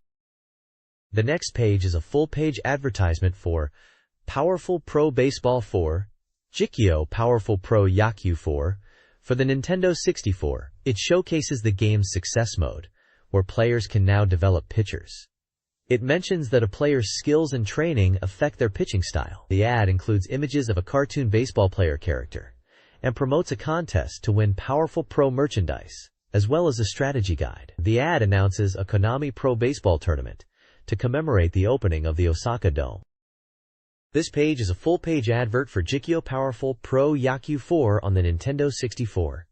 The next page is a full-page advertisement for Powerful Pro Baseball 4, Jikyo Powerful Pro Yakyu 4, for the Nintendo 64. It showcases the game's success mode, where players can now develop pitchers. It mentions that a player's skills and training affect their pitching style. The ad includes images of a cartoon baseball player character and promotes a contest to win Powerful Pro merchandise, as well as a strategy guide. The ad announces a Konami Pro Baseball tournament to commemorate the opening of the Osaka Dome. This page is a full-page advert for Jikyo Powerful Pro Yakyu 4 on the Nintendo 64.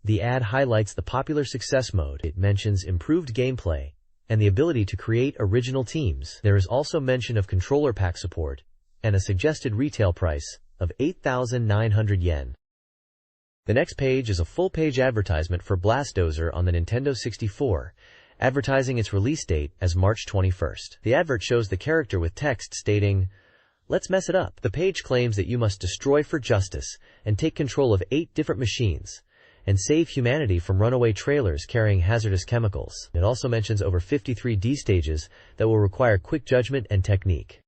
The ad highlights the popular success mode. It mentions improved gameplay and the ability to create original teams. There is also mention of controller pack support and a suggested retail price of 8,900 yen. The next page is a full-page advertisement for Blastozer on the Nintendo 64, advertising its release date as March 21st. The advert shows the character with text stating, "Let's mess it up." The page claims that you must destroy for justice and take control of 8 different machines and save humanity from runaway trailers carrying hazardous chemicals. It also mentions over 53 D stages that will require quick judgment and technique.